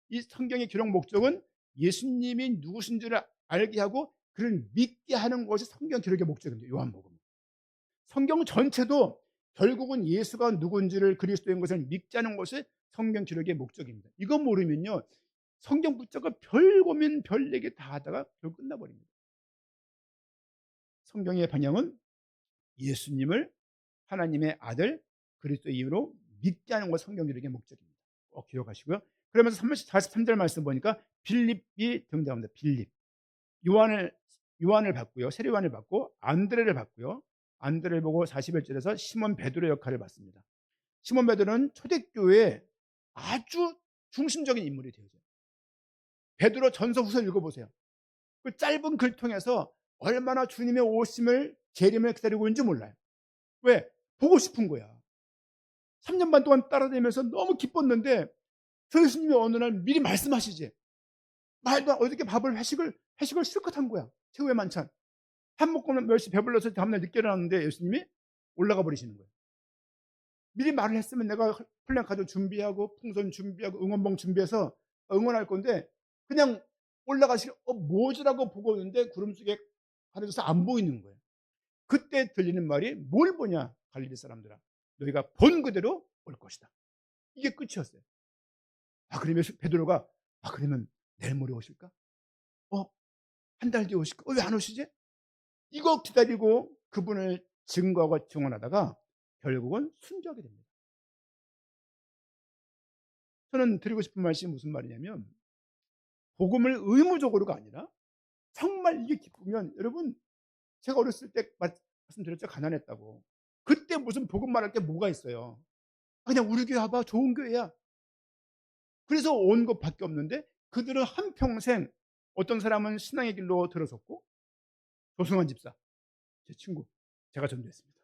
이 성경의 기록 목적은 예수님이 누구신지를 알게 하고 그를 믿게 하는 것이 성경 기록의 목적입니다. 요한복음. 성경 전체도 결국은 예수가 누군지를, 그리스도인 것을 믿게 하는 것이 성경 기록의 목적입니다. 이거 모르면요, 성경 붙잡고 별 고민 별 얘기 다 하다가 결국 끝나버립니다. 성경의 방향은 예수님을 하나님의 아들 그리스도의 이름으로 믿게 하는 것이 성경 기록의 목적입니다. 꼭 기억하시고요. 그러면서 43절 말씀 보니까 빌립이 등장합니다. 빌립. 요한을 받고요. 세례 요한을 받고 안드레를 받고요. 안드레를 보고 41절에서 시몬 베드로 역할을 받습니다. 시몬 베드로는 초대교회의 아주 중심적인 인물이 되어져요. 베드로 전서 후서 읽어보세요. 그 짧은 글 통해서 얼마나 주님의 오심을, 재림을 기다리고 있는지 몰라요. 왜? 보고 싶은 거야. 3년 반 동안 따라다니면서 너무 기뻤는데 저 예수님이 어느 날 미리 말씀하시지. 말도 어저께 회식을 실컷 한 거야. 최후의 만찬. 밥 먹고 멸시 배불러서 다음날 늦게 일어났는데 예수님이 올라가 버리시는 거예요. 미리 말을 했으면 내가 플랜카드 준비하고 풍선 준비하고 응원봉 준비해서 응원할 건데 그냥 올라가시고 뭐지라고 보고 있는데 구름 속에 가려져서 안 보이는 거예요. 그때 들리는 말이 뭘 보냐 갈릴리 사람들아, 너희가 본 그대로 올 것이다. 이게 끝이었어요. 그러면 베드로가 그러면 내일 모레 오실까? 한 달 뒤에 오실까? 왜 안 오시지? 이거 기다리고 그분을 증거하고 증언하다가 결국은 순교하게 됩니다. 저는 드리고 싶은 말씀이 무슨 말이냐면, 복음을 의무적으로가 아니라 정말 이게 기쁘면, 여러분, 제가 어렸을 때 말씀드렸죠. 가난했다고. 그때 무슨 복음 말할 게 뭐가 있어요. 그냥 우리 교회 와봐, 좋은 교회야. 그래서 온 것밖에 없는데, 그들은 한평생, 어떤 사람은 신앙의 길로 들어섰고, 조승환 집사, 제 친구, 제가 전도했습니다.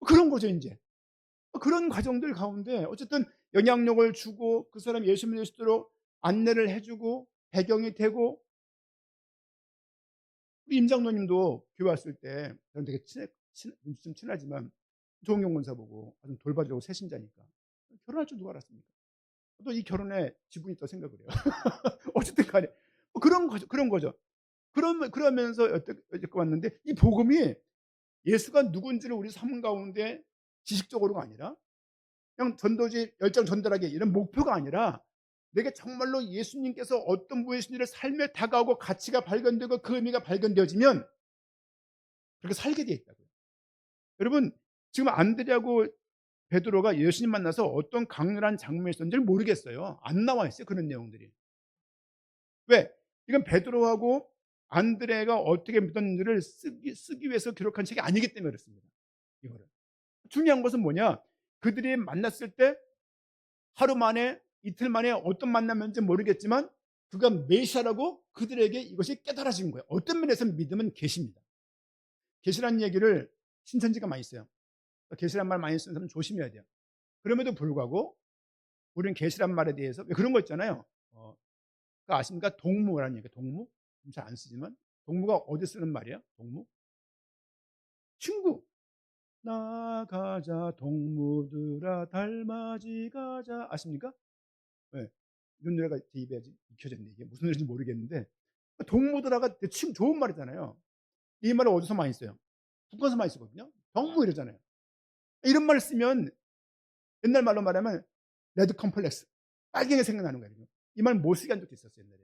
그런 거죠 이제. 그런 과정들 가운데 어쨌든 영향력을 주고, 그 사람이 예수 믿을 수 있도록 안내를 해주고, 배경이 되고. 우리 임 장로님도 교회 왔을 때 저는 되게 좀 친하지만, 조은경 권사 보고 좀 돌봐주려고, 새신자니까 결혼할 줄 누가 알았습니까? 또 이 결혼에 지분이 있다고 생각을 해요. 어쨌든 간에 그런 거죠. 그런 거죠. 그러면서 여태껏 왔는데, 이 복음이 예수가 누군지를 우리 삶 가운데 지식적으로가 아니라, 그냥 전도지 열정 전달하기 이런 목표가 아니라, 내게 정말로 예수님께서 어떤 분이신지를 삶에 다가오고 가치가 발견되고 그 의미가 발견되어지면 그렇게 살게 되어 있다고요. 여러분, 지금 안드레하고 베드로가 예수님 만나서 어떤 강렬한 장면이 있었는지를 모르겠어요. 안 나와 있어요, 그런 내용들이. 왜? 이건 베드로하고 안드레가 어떻게 믿었는지를 쓰기 위해서 기록한 책이 아니기 때문에 그렇습니다. 이거를. 중요한 것은 뭐냐? 그들이 만났을 때 하루 만에, 이틀 만에 어떤 만남인지 모르겠지만 그가 메시아라고 그들에게 이것이 깨달아진 거예요. 어떤 면에서 믿음은 계시입니다. 계시라는 얘기를 신천지가 많이 써요. 계시란 말 많이 쓰는 사람 조심해야 돼요. 그럼에도 불구하고 우리는 계시란 말에 대해서 왜 그런 거 있잖아요. 그거 아십니까? 동무라는 얘기. 동무? 잘 안 쓰지만, 동무가 어디 쓰는 말이야? 동무? 친구. 나가자 동무들아 달맞이 가자. 아십니까? 네. 이런 노래가 제 입에 익혀졌네. 이게 무슨 노래인지 모르겠는데, 동무들아가 참 좋은 말이잖아요. 이 말을 어디서 많이 써요? 북한에서 많이 쓰거든요. 동무 이러잖아요. 이런 말을 쓰면, 옛날 말로 말하면 레드 컴플렉스, 빨갱이 생각나는 거예요. 이 말 못 쓰게 한 적도 있었어요, 옛날에.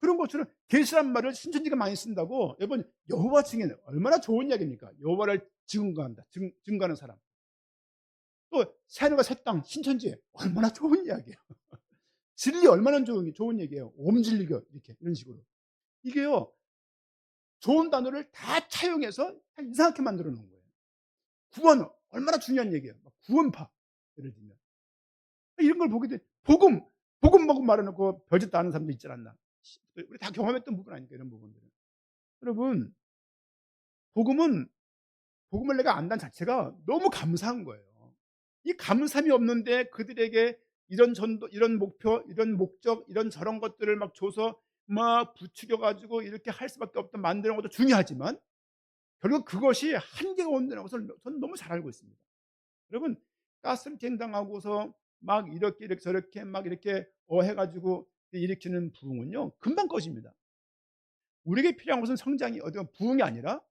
그런 것처럼 계시란 말을 신천지가 많이 쓴다고. 여러분, 여호와 증인 얼마나 좋은 이야기입니까? 여호와를 증거한다. 증거하는 사람. 또 새하늘과 새 땅, 신천지 얼마나 좋은 이야기예요. 진리 얼마나 좋은 얘기예요. 옴진리교 이렇게 이런 식으로. 이게요, 좋은 단어를 다 차용해서 이상하게 만들어 놓은 거예요. 구원 얼마나 중요한 얘기예요. 구원파, 예를 들면 이런 걸 보게 돼. 복음 말해놓고 별짓도 아는 사람도 있지 않나. 우리 다 경험했던 부분 아닙니까, 이런 부분들은. 여러분, 복음은, 복음을 내가 안다는 자체가 너무 감사한 거예요. 이 감사함이 없는데 그들에게 이런 전도, 이런 목표, 이런 목적, 이런 저런 것들을 막 줘서 막 부추겨 가지고 이렇게 할 수밖에 없던 만드는 것도 중요하지만, 결국 그것이 한계가 온다는 것을 저는 너무 잘 알고 있습니다. 여러분, 가스팅 당하고서 막 이렇게 저렇게 막 이렇게 해가지고 일으키는 부흥은요, 금방 꺼집니다. 우리에게 필요한 것은 성장이, 부흥이 아니라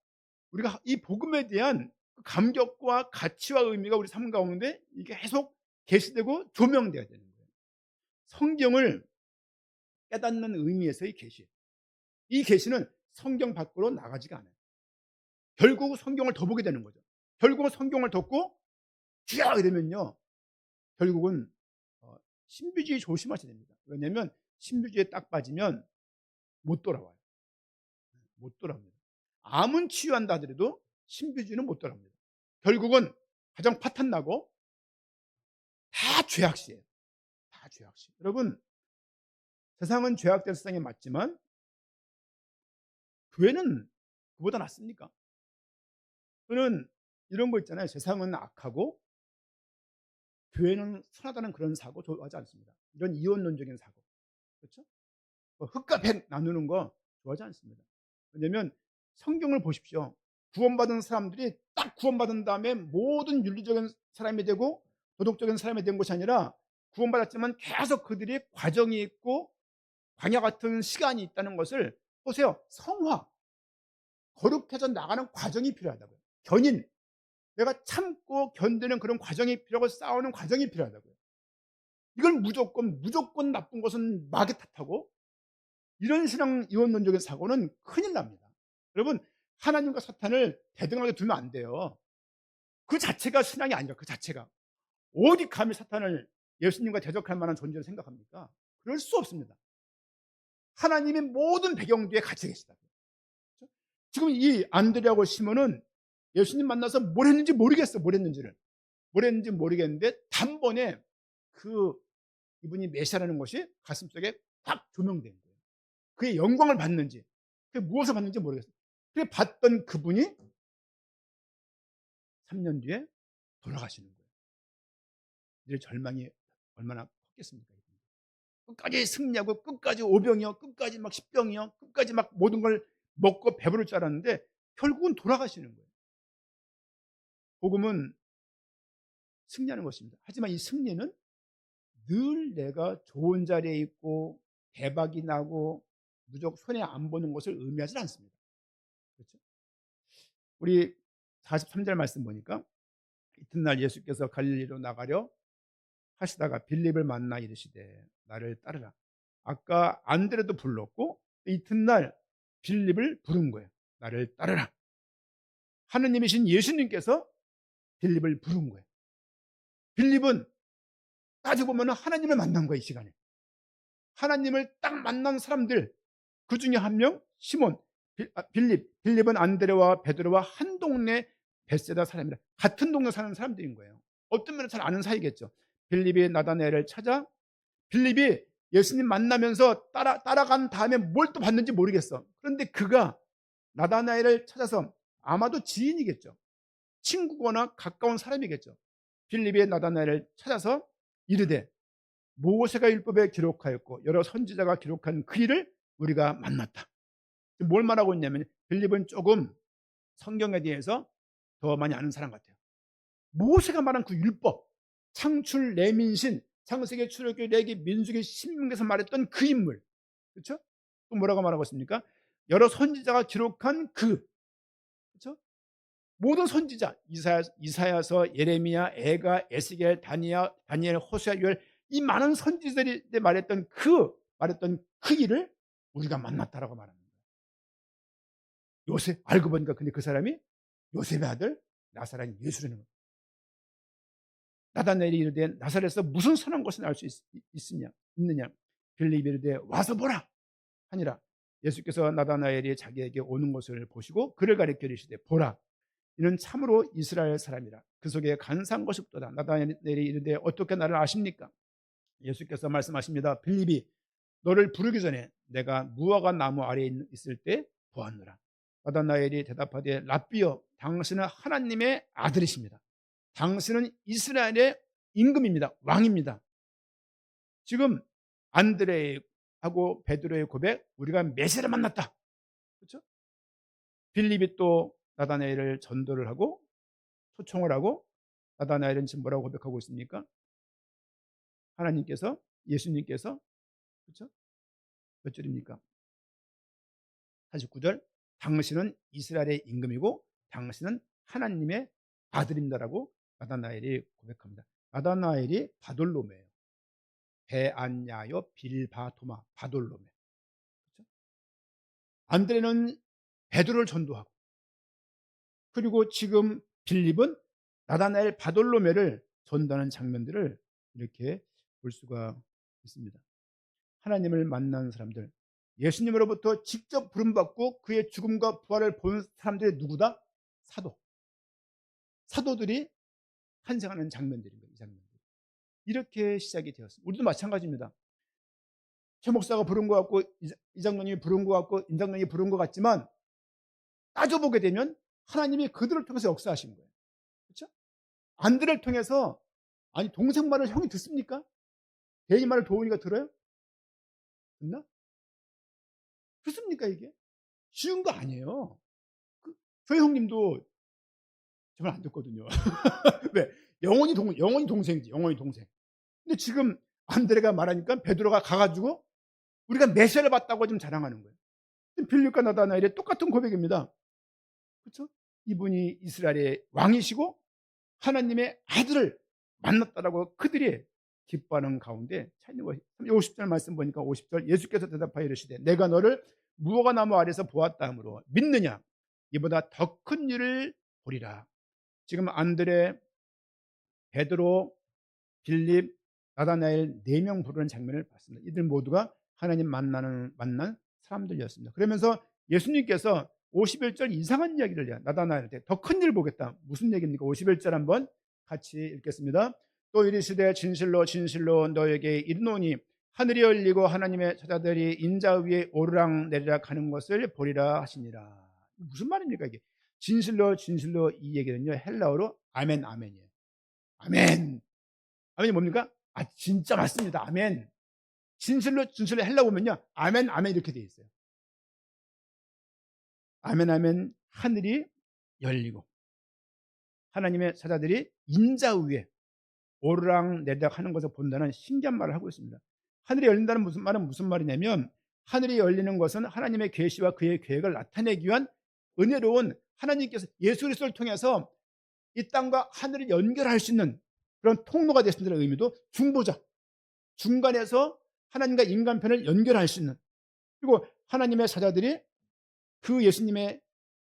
우리가 이 복음에 대한 감격과 가치와 의미가 우리 삶 가운데 이게 계속 계시되고 조명돼야 되는 거예요. 성경을 깨닫는 의미에서의 계시. 이 계시는 성경 밖으로 나가지가 않아요. 결국 성경을 더 보게 되는 거죠. 결국은 성경을 덮고 주야 이러면요, 결국은 신비주의 조심하셔야 됩니다. 왜냐하면 신비주의에 딱 빠지면 못 돌아와요. 못 돌아옵니다. 암은 치유한다 하더라도 신비주의는 못 돌아옵니다. 결국은 가정 파탄 나고 다 죄악시예요. 다 죄악시. 여러분, 세상은 죄악된 세상에 맞지만 교회는 그보다 낫습니까? 저는 이런 거 있잖아요. 세상은 악하고 교회는 선하다는 그런 사고 좋아하지 않습니다. 이런 이원론적인 사고. 그렇죠? 흑과 백 나누는 거 좋아하지 않습니다. 왜냐하면 성경을 보십시오. 구원받은 사람들이 딱 구원받은 다음에 모든 윤리적인 사람이 되고 도덕적인 사람이 된 것이 아니라, 구원받았지만 계속 그들이 과정이 있고 광야 같은 시간이 있다는 것을 보세요. 성화, 거룩해져 나가는 과정이 필요하다고요. 견인, 내가 참고 견디는 그런 과정이 필요하고 싸우는 과정이 필요하다고요. 이걸 무조건 나쁜 것은 마귀 탓하고, 이런 신앙 이원론적인 사고는 큰일 납니다. 여러분, 하나님과 사탄을 대등하게 두면 안 돼요. 그 자체가 신앙이 아니라, 그 자체가 어디 감히 사탄을 예수님과 대적할 만한 존재로 생각합니까? 그럴 수 없습니다. 하나님의 모든 배경 뒤에 같이 계시다. 지금 이 안드레하고 시몬은 예수님 만나서 뭘 했는지 모르겠어. 뭘 했는지 모르겠는데 단번에 그 이분이 메시아라는 것이 가슴속에 확 조명된 거예요. 그의 영광을 받는지, 그게 무엇을 받는지 모르겠어요. 그게 받던 그분이 3년 뒤에 돌아가시는 거예요. 이 절망이 얼마나 컸겠습니까? 끝까지 승리하고 끝까지 오병이요, 끝까지 막 십병이요, 끝까지 막 모든 걸 먹고 배부를 줄 알았는데 결국은 돌아가시는 거예요. 복음은 승리하는 것입니다. 하지만 이 승리는 늘 내가 좋은 자리에 있고 대박이 나고 무조건 손해 안 보는 것을 의미하지 않습니다. 그렇죠? 우리 43절 말씀 보니까 이튿날 예수께서 갈릴리로 나가려 하시다가 빌립을 만나 이르시되 나를 따르라. 아까 안드레도 불렀고 이튿날 빌립을 부른 거예요. 나를 따르라. 하느님이신 예수님께서 빌립을 부른 거예요. 빌립은 따지고 보면 하나님을 만난 거예요. 이 시간에 하나님을 딱 만난 사람들, 그 중에 한 명 시몬, 빌립은 안드레와 베드로와 한 동네 벳세다 사람이라, 같은 동네 사는 사람들인 거예요. 어떤 면은 잘 아는 사이겠죠. 빌립이 나다나엘을 찾아, 빌립이 예수님 만나면서 따라간 다음에 뭘 또 봤는지 모르겠어. 그런데 그가 나다나엘을 찾아서, 아마도 지인이겠죠. 친구거나 가까운 사람이겠죠. 빌립이 나다나엘을 찾아서 이르되 모세가 율법에 기록하였고 여러 선지자가 기록한 그 일을 우리가 만났다. 뭘 말하고 있냐면 빌립은 조금 성경에 대해서 더 많이 아는 사람 같아요. 모세가 말한 그 율법, 창출, 레민신, 창세기, 출애굽기, 레기, 민수기, 신명기에서 말했던 그 인물, 그렇죠? 또 뭐라고 말하고 있습니까? 여러 선지자가 기록한 그, 그렇죠? 모든 선지자, 이사야서, 예레미야, 에가, 에스겔, 다니엘, 호세아, 요엘, 이 많은 선지자들이 말했던 그 일을 우리가 만났다라고 말합니다. 요셉, 알고 보니까 근데 그 사람이 요셉의 아들 나사렛 예수라는 거예요. 나다나엘이 이르되 나사렛에서 무슨 선한 것을 알 수 있느냐? 빌립이 이르되 와서 보라 하니라. 예수께서 나다나엘이 자기에게 오는 것을 보시고 그를 가리켜 이르시되 보라, 이는 참으로 이스라엘 사람이라. 그 속에 간사한 것이 없도다. 나다나엘이 이르되 어떻게 나를 아십니까? 예수께서 말씀하십니다. 빌립이 너를 부르기 전에 내가 무화과 나무 아래에 있을 때 보았노라. 나다나엘이 대답하되 랍비여, 당신은 하나님의 아들이십니다. 당신은 이스라엘의 임금입니다. 왕입니다. 지금 안드레하고 베드로의 고백, 우리가 메시아를 만났다. 그렇죠? 빌립이 또 나다나엘을 전도를 하고 초청을 하고, 나다나엘은 지금 뭐라고 고백하고 있습니까? 하나님께서, 예수님께서, 그렇죠? 몇 절입니까? 49절. 당신은 이스라엘의 임금이고 당신은 하나님의 아들입니다라고 나다나엘이 고백합니다. 나다나엘이 바돌로메예요. 베안야요 빌바토마, 바돌로메. 그렇죠? 안드레는 베드로를 전도하고, 그리고 지금 빌립은 나다나엘 바돌로메를 전도하는 장면들을 이렇게 볼 수가 있습니다. 하나님을 만난 사람들, 예수님으로부터 직접 부름받고 그의 죽음과 부활을 본 사람들이 누구다? 사도들이 탄생하는 장면들인 거예요. 이 장면들. 이렇게 시작이 되었습니다. 우리도 마찬가지입니다. 최 목사가 부른 것 같고 이장로님이 부른 것 같고 임장로님이 부른 것 같지만 따져보게 되면 하나님이 그들을 통해서 역사하신 거예요. 그렇죠? 안드레를 통해서, 아니 동생 말을 형이 듣습니까? 대인 말을 도우니가 들어요? 듣나? 그렇습니까? 이게 쉬운 거 아니에요. 저희 형님도 저 말 안 듣거든요. 왜? 영원히 동생이지. 영원히 동생. 근데 지금 안드레가 말하니까 베드로가 가가지고 우리가 메시아를 봤다고 지금 자랑하는 거예요. 빌립과 나다나엘의 똑같은 고백입니다. 그렇죠? 이분이 이스라엘의 왕이시고 하나님의 아들을 만났다라고 그들이 기뻐하는 가운데 차이는 것이, 50절 말씀 보니까 50절, 예수께서 대답하여 이르시되 내가 너를 무화과 나무 아래서 보았다 하므로 믿느냐? 이보다 더 큰 일을 보리라. 지금 안드레, 베드로, 빌립, 나다나엘 4명 부르는 장면을 봤습니다. 이들 모두가 하나님 만난 사람들이었습니다. 그러면서 예수님께서 51절 이상한 이야기를 해요. 나다나엘한테 더 큰 일 보겠다. 무슨 얘기입니까? 51절 한번 같이 읽겠습니다. 또 이르시되 진실로 진실로 너에게 이르노니 하늘이 열리고 하나님의 사자들이 인자 위에 오르락내리락 하는 것을 보리라 하시니라. 무슨 말입니까 이게? 진실로 진실로 이 얘기는요, 헬라어로 아멘 아멘이에요. 아멘. 아멘이 뭡니까? 아, 진짜 맞습니다. 아멘. 진실로 진실로 헬라어 보면요, 아멘 아멘 이렇게 돼 있어요. 아멘 아멘. 하늘이 열리고 하나님의 사자들이 인자 위에 오르락내리락 하는 것을 본다는 신기한 말을 하고 있습니다. 하늘이 열린다는 무슨 말이냐면, 하늘이 열리는 것은 하나님의 계시와 그의 계획을 나타내기 위한 은혜로운, 하나님께서 예수 그리스도를 통해서 이 땅과 하늘을 연결할 수 있는 그런 통로가 되신다는 의미도, 중보자, 중간에서 하나님과 인간편을 연결할 수 있는, 그리고 하나님의 사자들이 그 예수님의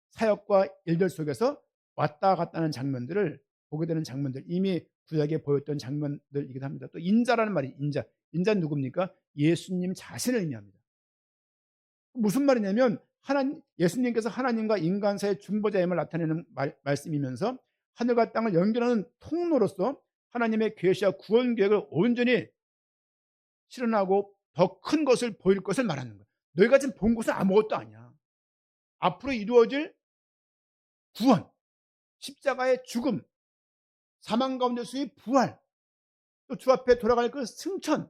사역과 일들 속에서 왔다 갔다 하는 장면들을 보게 되는 장면들, 이미 구약에 보였던 장면들이기도 합니다. 또 인자라는 말이, 인자는 누굽니까? 예수님 자신을 의미합니다. 무슨 말이냐면, 예수님께서 하나님과 인간 사이의 중보자임을 나타내는 말씀이면서 하늘과 땅을 연결하는 통로로서 하나님의 계시와 구원 계획을 온전히 실현하고 더 큰 것을 보일 것을 말하는 거예요. 너희가 지금 본 것은 아무것도 아니야. 앞으로 이루어질 구원, 십자가의 죽음, 사망 가운데서의 부활, 또 주 앞에 돌아갈 그 승천,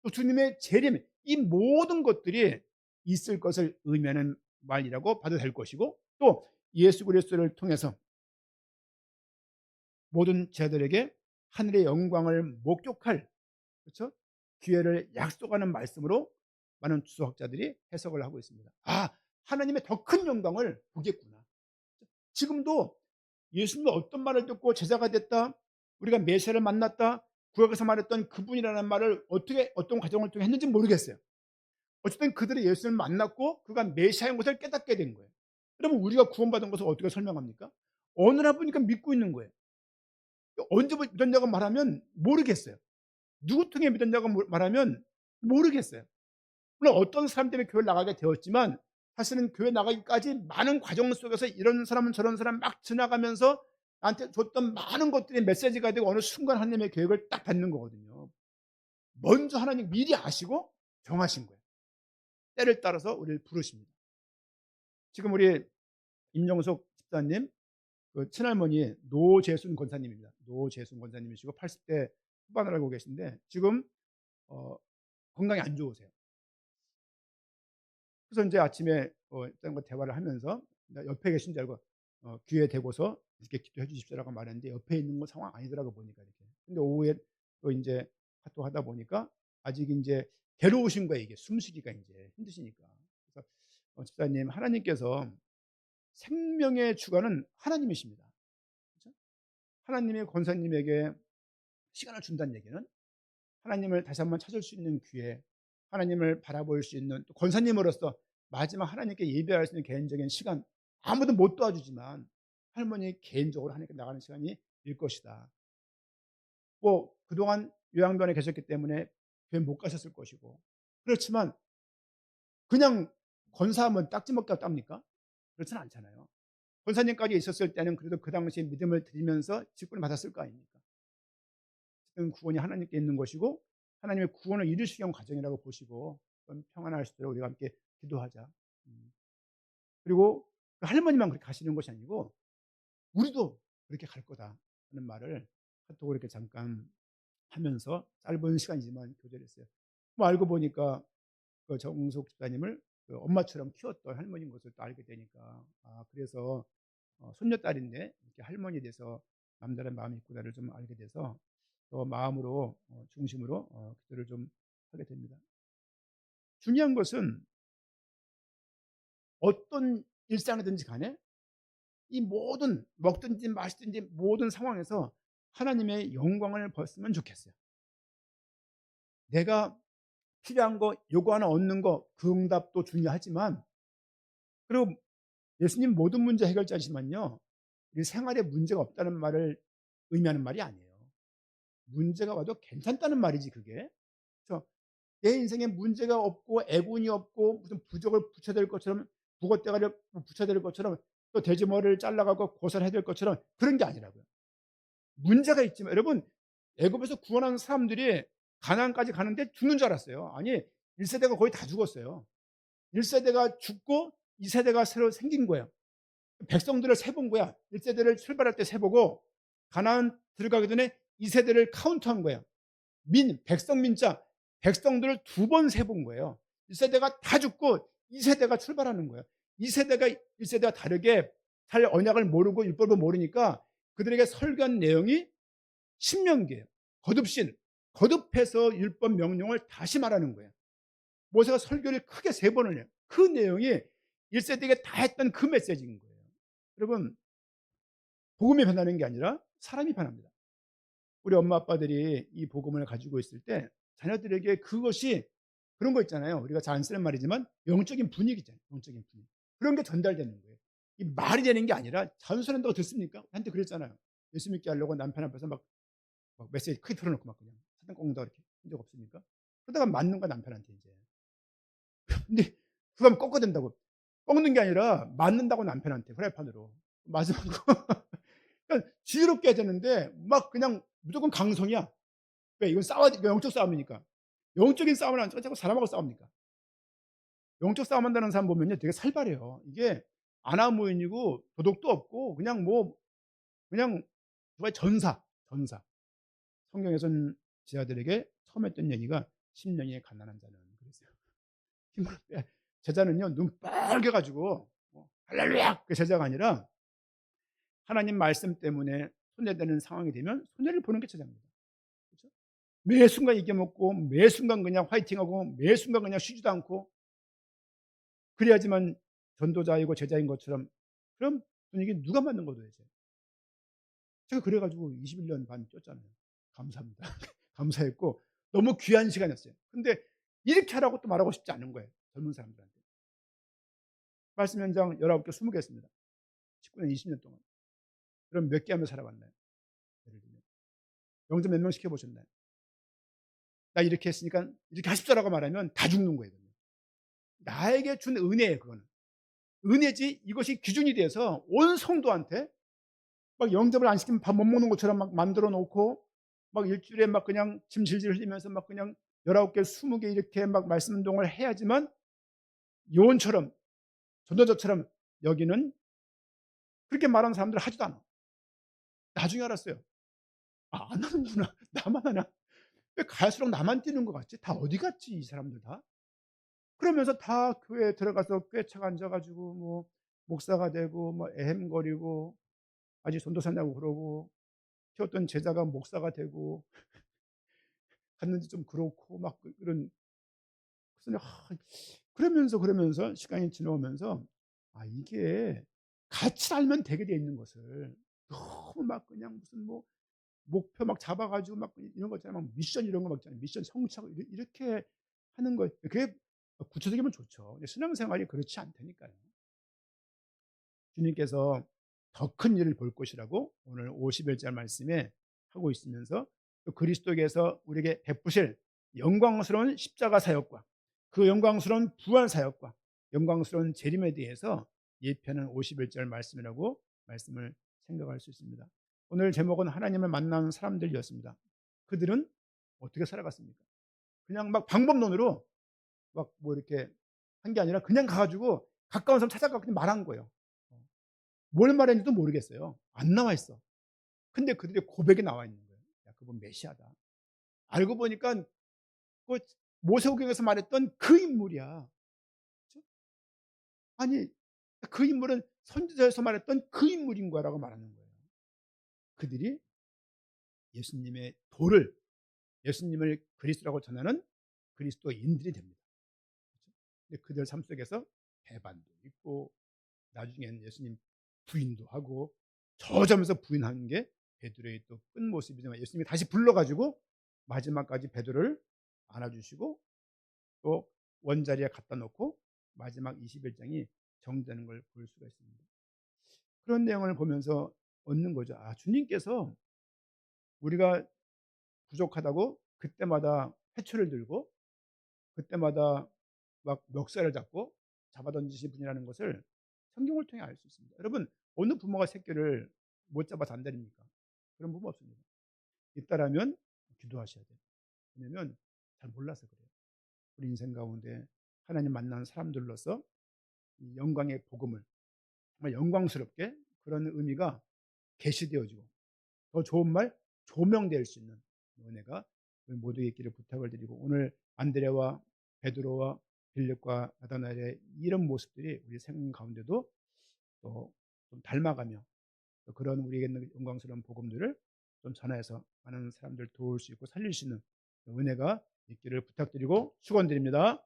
또 주님의 재림, 이 모든 것들이 있을 것을 의미하는 말이라고 봐도 될 것이고, 또 예수 그리스도를 통해서 모든 자들에게 하늘의 영광을 목격할, 그렇죠? 기회를 약속하는 말씀으로 많은 주석학자들이 해석을 하고 있습니다. 아, 하나님의 더 큰 영광을 보겠구나. 지금도 예수님이 어떤 말을 듣고 제자가 됐다, 우리가 메시아를 만났다, 구약에서 말했던 그분이라는 말을 어떻게 어떤 과정을 통해 했는지 모르겠어요. 어쨌든 그들이 예수님을 만났고 그가 메시아인 것을 깨닫게 된 거예요. 그러면 우리가 구원받은 것을 어떻게 설명합니까? 어느 날 보니까 믿고 있는 거예요. 언제 믿었냐고 말하면 모르겠어요. 누구 통해 믿었냐고 말하면 모르겠어요. 물론 어떤 사람 때문에 교회를 나가게 되었지만, 사실은 교회 나가기까지 많은 과정 속에서 이런 사람은 저런 사람 막 지나가면서 나한테 줬던 많은 것들이 메시지가 되고 어느 순간 하나님의 계획을 딱 받는 거거든요. 먼저 하나님 미리 아시고 정하신 거예요. 때를 따라서 우리를 부르십니다. 지금 우리 임영석 집사님 그 친할머니 노재순 권사님입니다. 노재순 권사님이시고 80대 후반을 알고 계신데 지금 건강이 안 좋으세요. 그래서 이제 아침에 대화를 하면서 옆에 계신 줄 알고 귀에 대고서 이렇게 기도해 주십시오라고 말했는데, 옆에 있는 건 상황 아니더라고 보니까 이렇게. 근데 오후에 또 이제 카톡 하다 보니까 아직 이제 괴로우신 거예요. 이게 숨쉬기가 이제 힘드시니까. 그래서 집사님, 하나님께서 생명의 주관은 하나님이십니다. 그렇죠? 하나님의 권사님에게 시간을 준다는 얘기는 하나님을 다시 한번 찾을 수 있는 기회, 하나님을 바라볼 수 있는, 또 권사님으로서 마지막 하나님께 예배할 수 있는 개인적인 시간, 아무도 못 도와주지만 할머니 개인적으로 하나님께 나가는 시간이 일 것이다. 뭐 그동안 요양병원에 계셨기 때문에 교회 못 가셨을 것이고, 그렇지만 그냥 권사하면 딱지 먹기가 땀니까? 그렇지는 않잖아요. 권사님까지 있었을 때는 그래도 그 당시에 믿음을 드리면서 직분을 받았을 거 아닙니까? 구원이 하나님께 있는 것이고 하나님의 구원을 이루시기 위한 과정이라고 보시고 평안할 수 있도록 우리가 함께 기도하자. 그리고 그 할머니만 그렇게 가시는 것이 아니고 우리도 그렇게 갈 거다 하는 말을 카톡으로 이렇게 잠깐 하면서 짧은 시간이지만 교제를 했어요. 뭐 알고 보니까 그 정숙 집사님을 그 엄마처럼 키웠던 할머니인 것을 또 알게 되니까, 그래서 손녀딸인데 이렇게 할머니에 대해서 남다른 마음이 있구나를 좀 알게 돼서 또 마음으로 중심으로 기도를 좀 하게 됩니다. 중요한 것은 어떤 일상이든지 간에 이 모든 먹든지 마시든지 모든 상황에서 하나님의 영광을 벗으면 좋겠어요. 내가 필요한 거 요구하나 얻는 거 그 응답도 중요하지만, 그리고 예수님 모든 문제 해결자시지만요, 우리 생활에 문제가 없다는 말을 의미하는 말이 아니에요. 문제가 와도 괜찮다는 말이지 그게. 그래서 내 인생에 문제가 없고 애군이 없고 무슨 부적을 붙여야 될 것처럼 북어대가리를 붙여야 될 것처럼 또 돼지머리를 잘라가고 고살해야 될 것처럼 그런 게 아니라고요. 문제가 있지만 여러분 애굽에서 구원한 사람들이 가나안까지 가는데 죽는 줄 알았어요. 아니 1세대가 거의 다 죽었어요. 1세대가 죽고 2세대가 새로 생긴 거예요. 백성들을 세본 거야. 1세대를 출발할 때 세보고 가나안 들어가기 전에 2세대를 카운트한 거예요. 백성 민자 백성들을 두 번 세본 거예요. 1세대가 다 죽고 2세대가 출발하는 거예요. 2세대가 1세대와 다르게 잘 언약을 모르고 율법을 모르니까 그들에게 설교한 내용이 신명기예요. 거듭신, 거듭해서 율법 명령을 다시 말하는 거예요. 모세가 설교를 크게 세 번을 해요. 그 내용이 1세대에게 다 했던 그 메시지인 거예요. 여러분 복음이 변하는 게 아니라 사람이 변합니다. 우리 엄마 아빠들이 이 복음을 가지고 있을 때 자녀들에게 그것이 그런 거 있잖아요. 우리가 잘 안 쓰는 말이지만 영적인 분위기잖아요. 영적인 분위기. 그런 게 전달되는 거예요. 이 말이 되는 게 아니라 자연스러운다고 듣습니까? 한테 그랬잖아요. 예수 믿게 하려고 남편 앞에서 막 메시지 크게 틀어놓고 막 그냥 사단 꺾는다 이렇게 한 적 없습니까? 그러다가 맞는 거야 남편한테 이제. 근데 그거 꺾어야 된다고. 꺾는 게 아니라 맞는다고 남편한테 프라이팬으로 맞으면 그러니까 지혜롭게 해야 되는데 막 그냥 무조건 강성이야. 왜? 이건 싸워야 돼. 영적 싸움이니까. 영적인 싸움을 안 하고 자꾸 사람하고 싸웁니까? 영적 싸움한다는 사람 보면요 되게 살벌해요. 이게 아나무인이고 도덕도 없고 그냥 뭐 그냥 정말 전사. 성경에서는 제 아들에게 처음 했던 얘기가 "심령이 가난한 자는" 그랬어요. 힘을 빼 제자는요 눈 빨개 가지고 할렐루야 그 제자가 아니라 하나님 말씀 때문에 손해되는 상황이 되면 손해를 보는 게 제자입니다. 그렇죠? 매 순간 이겨먹고 매 순간 그냥 화이팅하고 매 순간 그냥 쉬지도 않고 그래야지만 전도자이고 제자인 것처럼 그럼 분위기 누가 만든 거예요 도대체. 제가 그래 가지고 21년 반 뛰었잖아요. 감사합니다. 감사했고 너무 귀한 시간이었어요. 근데 이렇게 하라고 또 말하고 싶지 않은 거예요 젊은 사람들한테. 말씀 현장 19개 20개 했습니다. 19년 20년 동안. 그럼 몇 개 하며 살아왔나요? 예를 들면 영접 몇 명 시켜보셨나요? 나 이렇게 했으니까 이렇게 하십시오라고 말하면 다 죽는 거예요. 나에게 준 은혜예요 그거는. 은혜지 이것이 기준이 돼서 온 성도한테 막 영접을 안 시키면 밥 못 먹는 것처럼 막 만들어 놓고 막 일주일에 막 그냥 짐 질질 흘리면서 막 그냥 19개 20개 이렇게 막 말씀 운동을 해야지만 요원처럼 전도자처럼 여기는 그렇게 말하는 사람들 하지도 않아. 나중에 알았어요. 아, 안 하는구나. 나만 하나. 왜 갈수록 나만 뛰는 것 같지? 다 어디 갔지 이 사람들 다? 그러면서 다 교회에 들어가서 꿰차가 앉아 가지고 뭐 목사가 되고 뭐 에헴거리고 아직 전도사냐고 그러고 키웠던 제자가 목사가 되고 갔는지 좀 그렇고 막 그런 그래서 그러면서 시간이 지나오면서 아 이게 같이 알면 되게 돼 있는 것을 너무 막 그냥 무슨 뭐 목표 막 잡아 가지고 막 이런 거 있잖아요. 막 미션 이런 거 막 있잖아요. 미션 성취하고 이렇게 하는 거 그게 구체적이면 좋죠. 근데 신앙생활이 그렇지 않다니까요. 주님께서 더 큰 일을 볼 것이라고 오늘 50일절 말씀에 하고 있으면서 또 그리스도께서 우리에게 베푸실 영광스러운 십자가 사역과 그 영광스러운 부활 사역과 영광스러운 재림에 대해서 예편은 51절 말씀이라고 말씀을 생각할 수 있습니다. 오늘 제목은 하나님을 만난 사람들이었습니다. 그들은 어떻게 살아갔습니까? 그냥 막 방법론으로 막 뭐 이렇게 한 게 아니라 그냥 가가지고 가까운 사람 찾아가 그냥 말한 거예요. 뭘 말했는지도 모르겠어요. 안 나와 있어. 근데 그들의 고백이 나와 있는 거예요. 야, 그분 메시아다. 알고 보니까 그 모세오경에서 말했던 그 인물이야. 그렇죠? 아니 그 인물은 선지자에서 말했던 그 인물인 거라고 말하는 거예요. 그들이 예수님의 도를 예수님을 그리스도라고 전하는 그리스도인들이 됩니다. 그렇죠? 근데 그들 삶 속에서 배반도 있고 나중에는 예수님 부인도 하고 저점에서 부인하는 게 베드로의 또 끝 모습이지만 예수님이 다시 불러가지고 마지막까지 베드로를 안아주시고 또 원자리에 갖다 놓고 마지막 21장이 정되는 걸 볼 수가 있습니다. 그런 내용을 보면서 얻는 거죠. 아, 주님께서 우리가 부족하다고 그때마다 회초를 들고 그때마다 막 멱살을 잡고 잡아던지신 분이라는 것을 성경을 통해 알 수 있습니다. 여러분, 어느 부모가 새끼를 못 잡아서 안 때립니까? 그런 부모 없습니다. 있다라면 기도하셔야 돼요. 왜냐하면 잘 몰라서 그래요. 우리 인생 가운데 하나님 만난 사람들로서 이 영광의 복음을 정말 영광스럽게 그런 의미가 계시되어지고 더 좋은 말 조명될 수 있는 은혜가 우리 모두에 있기를 부탁을 드리고, 오늘 안드레와 베드로와 빌립과 나다나엘의 이런 모습들이 우리 생각 가운데도 또 좀 닮아가며 또 그런 우리에게 있는 영광스러운 복음들을 좀 전하여서 많은 사람들 도울 수 있고 살릴 수 있는 은혜가 있기를 부탁드리고 축원드립니다.